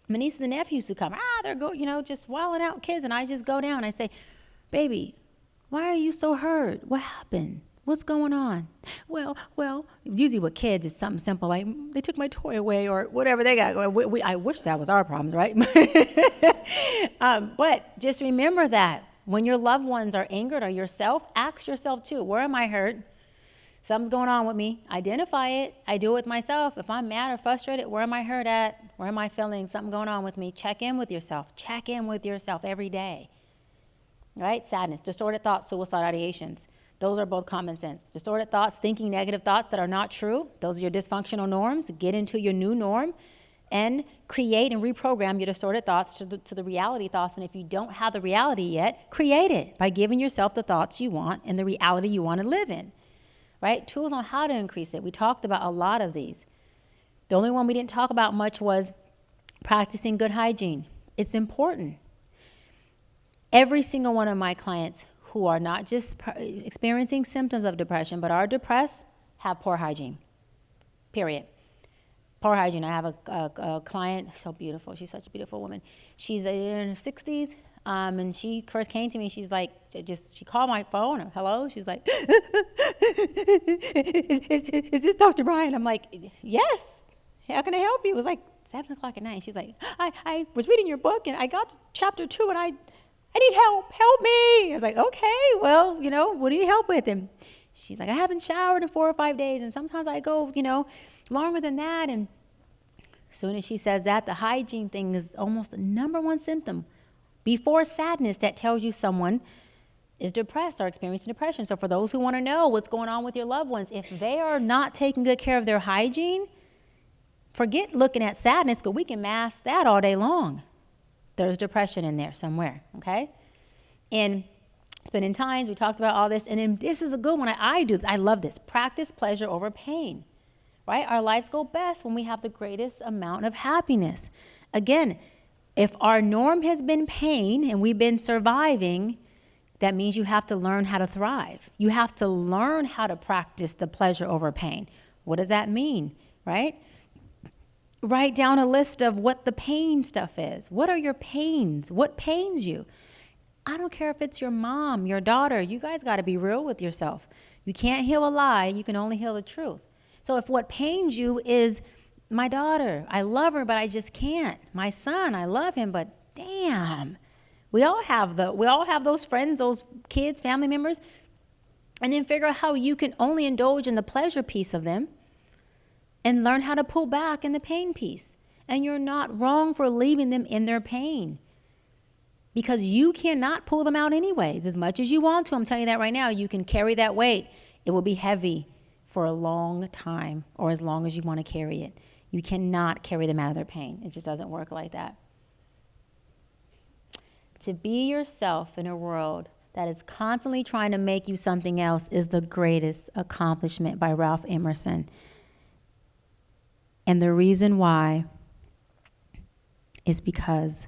my nieces and nephews who come. They're just wilding out kids, and I just go down. I say, baby, why are you so hurt? What happened? What's going on? Well, usually with kids, it's something simple like they took my toy away or whatever they got going. I wish that was our problems, right? But just remember that when your loved ones are angered or yourself, ask yourself too, where am I hurt? Something's going on with me. Identify it. I do it with myself. If I'm mad or frustrated, where am I hurt at? Where am I feeling something going on with me? Check in with yourself. Check in with yourself every day. Right? Sadness, distorted thoughts, suicide ideations. Those are both common sense. Distorted thoughts, thinking negative thoughts that are not true. Those are your dysfunctional norms. Get into your new norm and create and reprogram your distorted thoughts to the reality thoughts. And if you don't have the reality yet, create it by giving yourself the thoughts you want and the reality you want to live in, right? Tools on how to increase it. We talked about a lot of these. The only one we didn't talk about much was practicing good hygiene. It's important. Every single one of my clients who are not just experiencing symptoms of depression, but are depressed, have poor hygiene, period. Poor hygiene. I have a client, so beautiful. She's such a beautiful woman. She's in her 60s, and she first came to me. She's like, she called my phone. Hello? She's like, is this Dr. Bryant? I'm like, yes. How can I help you? It was like 7 o'clock at night. She's like, I was reading your book, and I got to chapter 2, and I need help. Help me. I was like, okay, well, what do you need help with? And she's like, I haven't showered in 4 or 5 days, and sometimes I go, longer than that. And as soon as she says that, the hygiene thing is almost the number one symptom before sadness that tells you someone is depressed or experiencing depression. So for those who want to know what's going on with your loved ones, if they are not taking good care of their hygiene, forget looking at sadness, because we can mask that all day long. There's depression in there somewhere, okay? And spending times, we talked about all this, and then this is a good one. I love this. Practice pleasure over pain, right? Our lives go best when we have the greatest amount of happiness. Again, if our norm has been pain and we've been surviving, that means you have to learn how to thrive. You have to learn how to practice the pleasure over pain. What does that mean, right? Write down a list of what the pain stuff is. What are your pains? What pains you? I don't care if it's your mom, your daughter. You guys got to be real with yourself. You can't heal a lie. You can only heal the truth. So if what pains you is my daughter, I love her, but I just can't. My son, I love him, but damn. We all have those friends, those kids, family members, and then figure out how you can only indulge in the pleasure piece of them and learn how to pull back in the pain piece. And you're not wrong for leaving them in their pain, because you cannot pull them out anyways. As much as you want to, I'm telling you that right now, you can carry that weight. It will be heavy for a long time, or as long as you want to carry it. You cannot carry them out of their pain. It just doesn't work like that. To be yourself in a world that is constantly trying to make you something else is the greatest accomplishment, by Ralph Emerson. And the reason why is because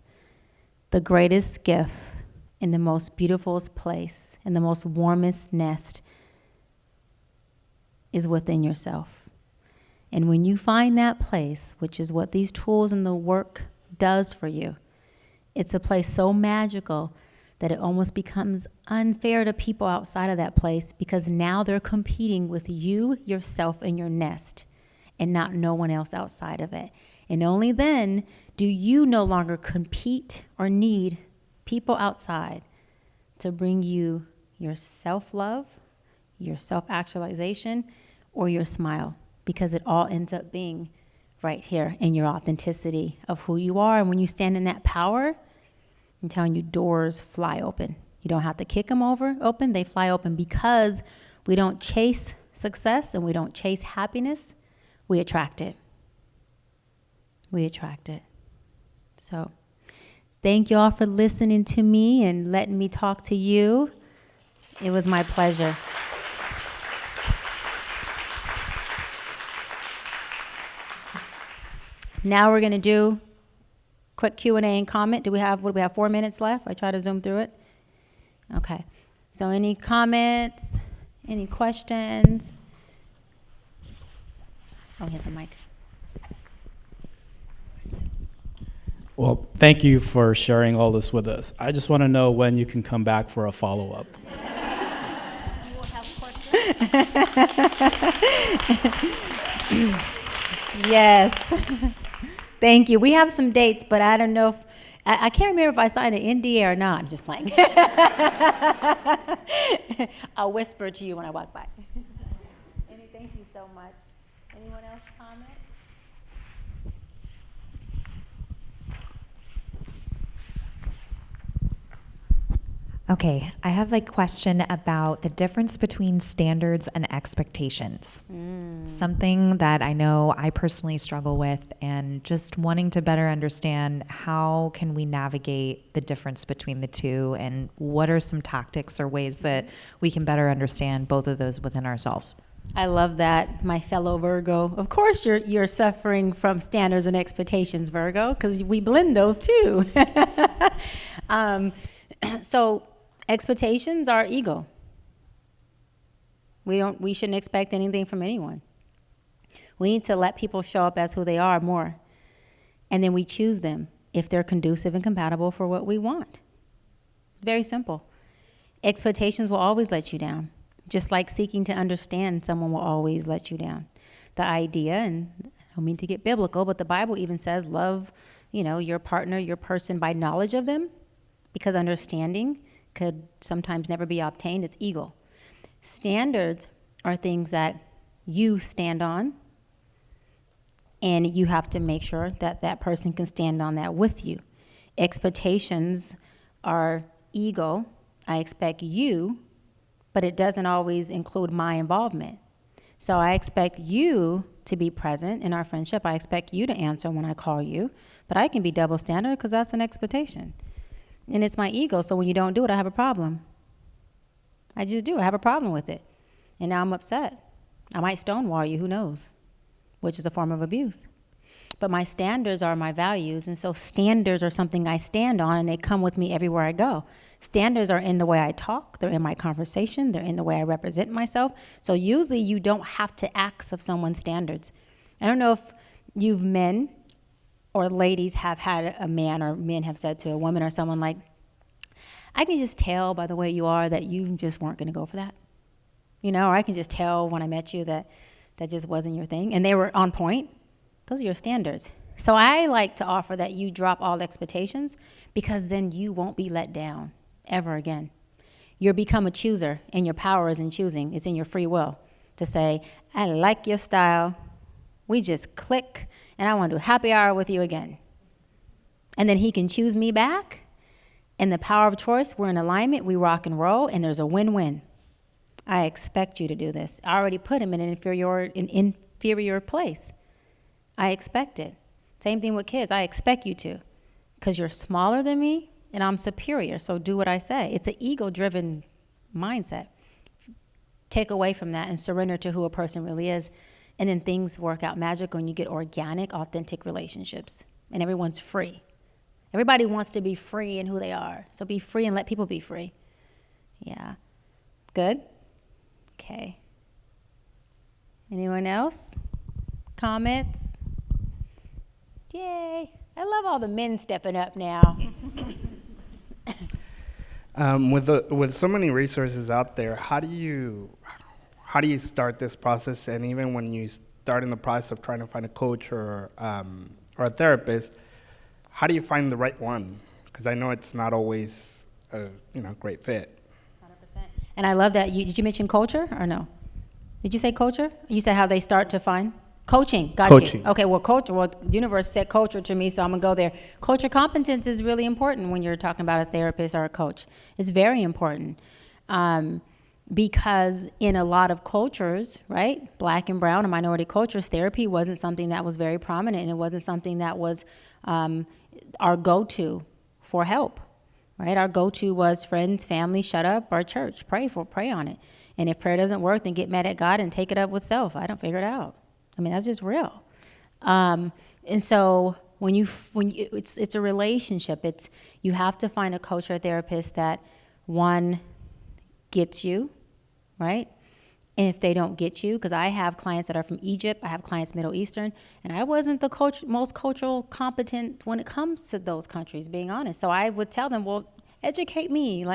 the greatest gift in the most beautifulest place, in the most warmest nest, is within yourself. And when you find that place, which is what these tools and the work does for you, it's a place so magical that it almost becomes unfair to people outside of that place, because now they're competing with you, yourself, and your nest, and not no one else outside of it. And only then do you no longer compete or need people outside to bring you your self-love, your self-actualization, or your smile, because it all ends up being right here in your authenticity of who you are. And when you stand in that power, I'm telling you, doors fly open. You don't have to kick them open, they fly open, because we don't chase success and we don't chase happiness. We attract it. We attract it. So thank you all for listening to me and letting me talk to you. It was my pleasure. Now we're going to do quick Q&A and comment. What do we have, 4 minutes left? I try to zoom through it. Okay. So any comments? Any questions? Oh, he has a mic. Well, thank you for sharing all this with us. I just want to know when you can come back for a follow-up. We'll have questions. Yes. Thank you. We have some dates, but I don't know if, I can't remember if I signed an NDA or not. I'm just playing. I'll whisper to you when I walk by. Thank you so much. Anyone else comment? Okay, I have a question about the difference between standards and expectations. Something that I know I personally struggle with, and just wanting to better understand how can we navigate the difference between the two, and what are some tactics or ways that we can better understand both of those within ourselves. I love that, my fellow Virgo. Of course, you're suffering from standards and expectations, Virgo, because we blend those too. So expectations are ego. We shouldn't expect anything from anyone. We need to let people show up as who they are more, and then we choose them if they're conducive and compatible for what we want. Very simple. Expectations will always let you down. Just like seeking to understand someone will always let you down. The idea, and I don't mean to get biblical, but the Bible even says love, your partner, your person by knowledge of them, because understanding could sometimes never be obtained. It's ego. Standards are things that you stand on, and you have to make sure that that person can stand on that with you. Expectations are ego. I expect you, but it doesn't always include my involvement. So I expect you to be present in our friendship. I expect you to answer when I call you, but I can be double standard because that's an expectation. And it's my ego, so when you don't do it, I have a problem. I just do. I have a problem with it. And now I'm upset. I might stonewall you, who knows, which is a form of abuse. But my standards are my values, and so standards are something I stand on, and they come with me everywhere I go. Standards are in the way I talk, they're in my conversation, they're in the way I represent myself. So usually you don't have to ask of someone's standards. I don't know if you've men or ladies have had a man, or men have said to a woman or someone like, I can just tell by the way you are that you just weren't gonna go for that. Or I can just tell when I met you that just wasn't your thing, and they were on point. Those are your standards. So I like to offer that you drop all expectations, because then you won't be let down ever again. You'll become a chooser, and your power is in choosing. It's in your free will to say, I like your style. We just click, and I want to do happy hour with you again. And then he can choose me back, and the power of choice, we're in alignment, we rock and roll, and there's a win-win. I expect you to do this. I already put him in an inferior place. I expect it. Same thing with kids. I expect you to, because you're smaller than me and I'm superior. So do what I say. It's an ego-driven mindset. Take away from that and surrender to who a person really is. And then things work out magical, and you get organic, authentic relationships. And everyone's free. Everybody wants to be free in who they are. So be free and let people be free. Yeah. Good? Okay. Anyone else? Comments? Yay. I love all the men stepping up now. With so many resources out there, how do you start this process? And even when you start in the process of trying to find a coach or a therapist, how do you find the right one? Because I know it's not always a great fit. 100%. And I love that. Did you mention culture or no? Did you say culture? You said how they start to find? Coaching. Got you. Okay, well, culture. Well, the universe said culture to me, so I'm going to go there. Culture competence is really important when you're talking about a therapist or a coach. It's very important. Because in a lot of cultures, right, black and brown and minority cultures, therapy wasn't something that was very prominent, and it wasn't something that was our go-to for help, right? Our go-to was friends, family, shut up, or church. Pray on it. And if prayer doesn't work, then get mad at God and take it up with self. I don't figure it out. I mean, that's just real. And so when it's a relationship. You have to find a coach or a therapist that, one, gets you, right? And if they don't get you, because I have clients that are from Egypt, I have clients Middle Eastern, and I wasn't the most cultural competent when it comes to those countries, being honest. So I would tell them, well, educate me,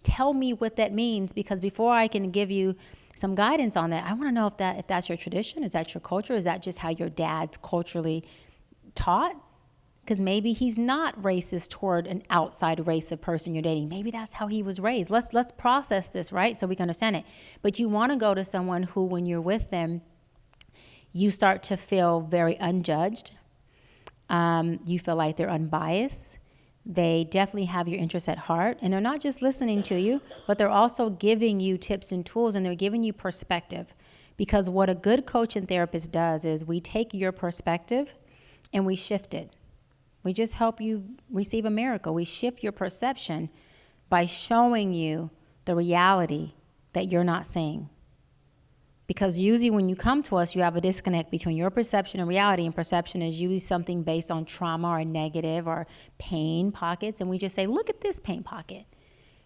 tell me what that means, because before I can give you some guidance on that, I want to know if that's your tradition, is that your culture, is that just how your dad's culturally taught? Because maybe he's not racist toward an outside race of person you're dating. Maybe that's how he was raised. Let's process this, right, so we can understand it. But you want to go to someone who, when you're with them, you start to feel very unjudged. You feel like they're unbiased. They definitely have your interests at heart, and they're not just listening to you, but they're also giving you tips and tools, and they're giving you perspective. Because what a good coach and therapist does is we take your perspective and we shift it. We just help you receive a miracle. We shift your perception by showing you the reality that you're not seeing. Because usually when you come to us, you have a disconnect between your perception and reality, and perception is usually something based on trauma or negative or pain pockets, and we just say, look at this pain pocket,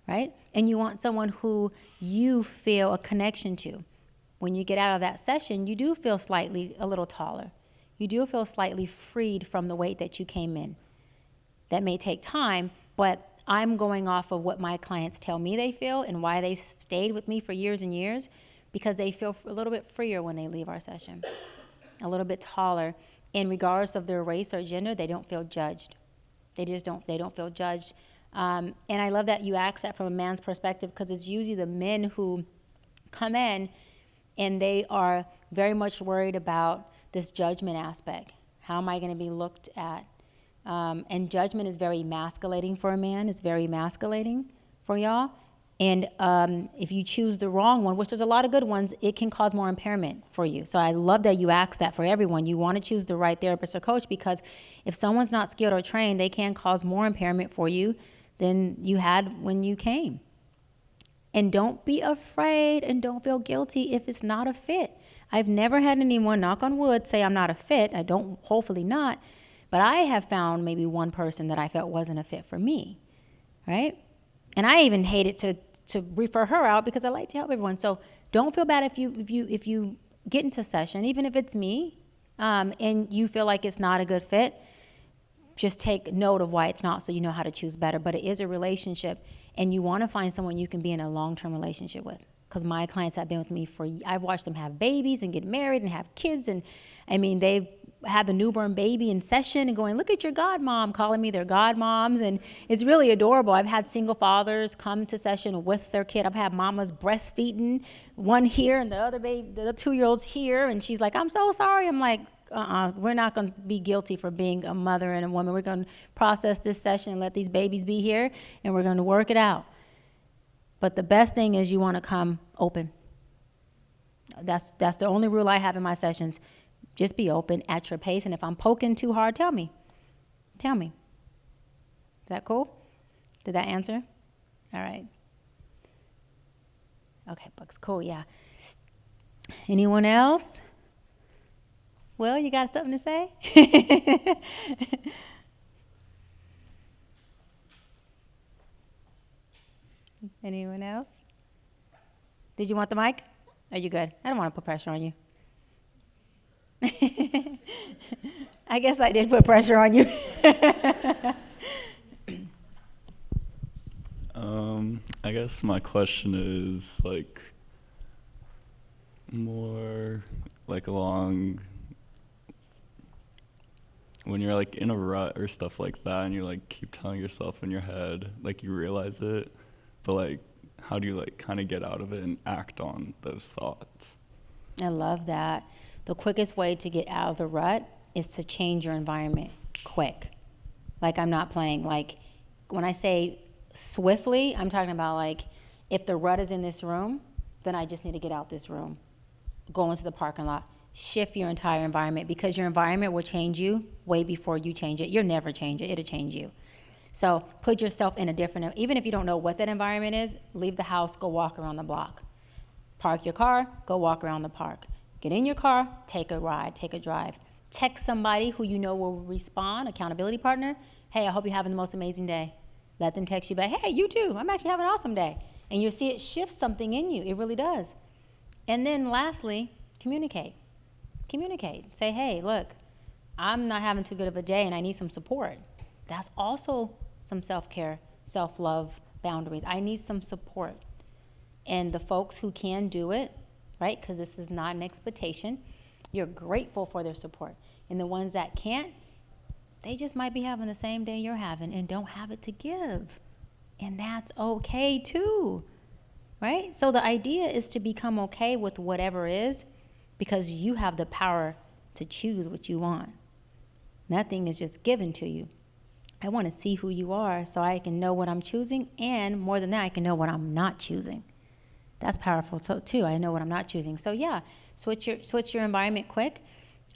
right? And you want someone who you feel a connection to. When you get out of that session, you do feel slightly a little taller. You do feel slightly freed from the weight that you came in. That may take time, but I'm going off of what my clients tell me they feel and why they stayed with me for years and years, because they feel a little bit freer when they leave our session, a little bit taller. And regardless of their race or gender, they don't feel judged. They don't feel judged. And I love that you ask that from a man's perspective, because it's usually the men who come in and they are very much worried about this judgment aspect. How am I going to be looked at? And judgment is very emasculating for a man. It's very emasculating for y'all. And if you choose the wrong one, which there's a lot of good ones, it can cause more impairment for you. So I love that you ask that for everyone. You want to choose the right therapist or coach, because if someone's not skilled or trained, they can cause more impairment for you than you had when you came. And don't be afraid and don't feel guilty if it's not a fit. I've never had anyone, knock on wood, say I'm not a fit. I don't, hopefully not. But I have found maybe one person that I felt wasn't a fit for me, right? And I even hated to refer her out, because I like to help everyone. So don't feel bad if you get into session, even if it's me, and you feel like it's not a good fit. Just take note of why it's not, so you know how to choose better. But it is a relationship, and you want to find someone you can be in a long-term relationship with. Because my clients have been with me I've watched them have babies and get married and have kids, and I mean they've had the newborn baby in session and going, look at your godmom, calling me their godmoms, and it's really adorable. I've had single fathers come to session with their kid. I've had mamas breastfeeding, one here and the other baby, the 2-year-old's here, and she's like, I'm so sorry. I'm like, we're not going to be guilty for being a mother and a woman. We're going to process this session and let these babies be here, and we're going to work it out. But the best thing is you want to come open. That's the only rule I have in my sessions. Just be open at your pace, and if I'm poking too hard, tell me. Tell me. Is that cool? Did that answer? All right. Okay, Bucks, cool, yeah. Anyone else? Well, you got something to say? Anyone else? Did you want the mic? Are you good? I don't want to put pressure on you. I guess I did put pressure on you. I guess my question is like more like along when you're like in a rut or stuff like that, and you like keep telling yourself in your head, like you realize it, but like how do you like kind of get out of it and act on those thoughts? I love that. The quickest way to get out of the rut is to change your environment quick. Like, I'm not playing. Like, when I say swiftly, I'm talking about like, if the rut is in this room, then I just need to get out this room. Go into the parking lot. Shift your entire environment, because your environment will change you way before you change it. You'll never change it. It'll change you. So put yourself in a different, even if you don't know what that environment is, leave the house, go walk around the block. Park your car, go walk around the park. Get in your car, take a ride, take a drive. Text somebody who you know will respond, accountability partner. Hey, I hope you're having the most amazing day. Let them text you back, hey, you too, I'm actually having an awesome day. And you'll see it shift something in you. It really does. And then lastly, communicate. Communicate. Say, hey, look, I'm not having too good of a day and I need some support. That's also some self-care, self-love boundaries. I need some support. And the folks who can do it, right, because this is not an expectation, you're grateful for their support. And the ones that can't, they just might be having the same day you're having and don't have it to give. And that's okay too, right? So the idea is to become okay with whatever is, because you have the power to choose what you want. Nothing is just given to you. I want to see who you are so I can know what I'm choosing, and more than that, I can know what I'm not choosing. That's powerful too. I know what I'm not choosing. So yeah, switch your environment quick.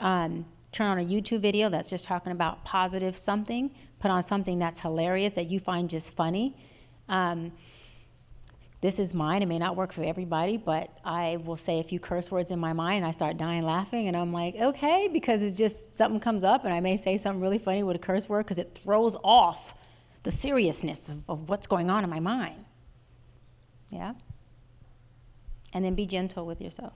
Turn on a YouTube video that's just talking about positive something. Put on something that's hilarious that you find just funny. This is mine. It may not work for everybody, but I will say a few curse words in my mind and I start dying laughing, and I'm like, okay, because it's just something comes up and I may say something really funny with a curse word because it throws off the seriousness of what's going on in my mind. Yeah? And then be gentle with yourself.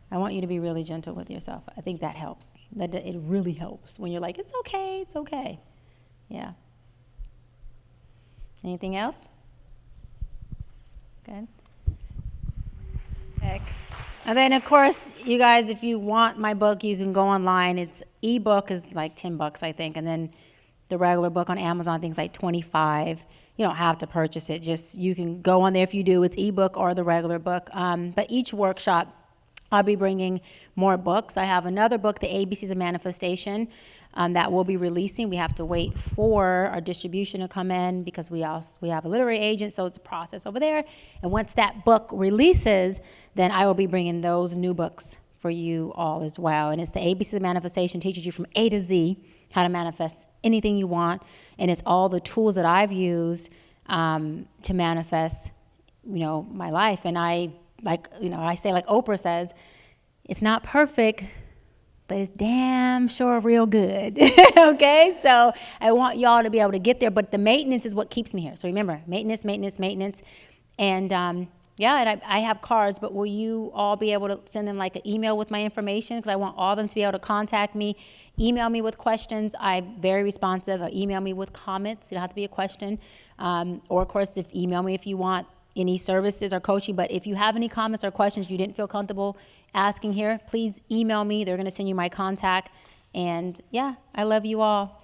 I want you to be really gentle with yourself. I think that helps. That it really helps when you're like, it's okay, it's okay. Yeah. Anything else? Good. Heck. And then, of course, you guys, if you want my book, you can go online. It's ebook is like $10, I think, and then the regular book on Amazon, I think, is like $25. You don't have to purchase it. Just you can go on there if you do. It's ebook or the regular book. But each workshop, I'll be bringing more books. I have another book, The ABCs of Manifestation, that we'll be releasing. We have to wait for our distribution to come in because we have a literary agent, so it's a process over there. And once that book releases, then I will be bringing those new books for you all as well. And it's The ABCs of Manifestation, teaches you from A to Z how to manifest anything you want. And it's all the tools that I've used to manifest, my life. And I say like Oprah says, it's not perfect, but it's damn sure real good. Okay? So I want y'all to be able to get there, but the maintenance is what keeps me here. So remember, maintenance. And and I have cards, but will you all be able to send them like an email with my information? Because I want all of them to be able to contact me, email me with questions. I'm very responsive. Or email me with comments. It don't have to be a question. Or of course, email me if you want any services or coaching. But if you have any comments or questions you didn't feel comfortable asking here, please email me. They're going to send you my contact. And yeah, I love you all.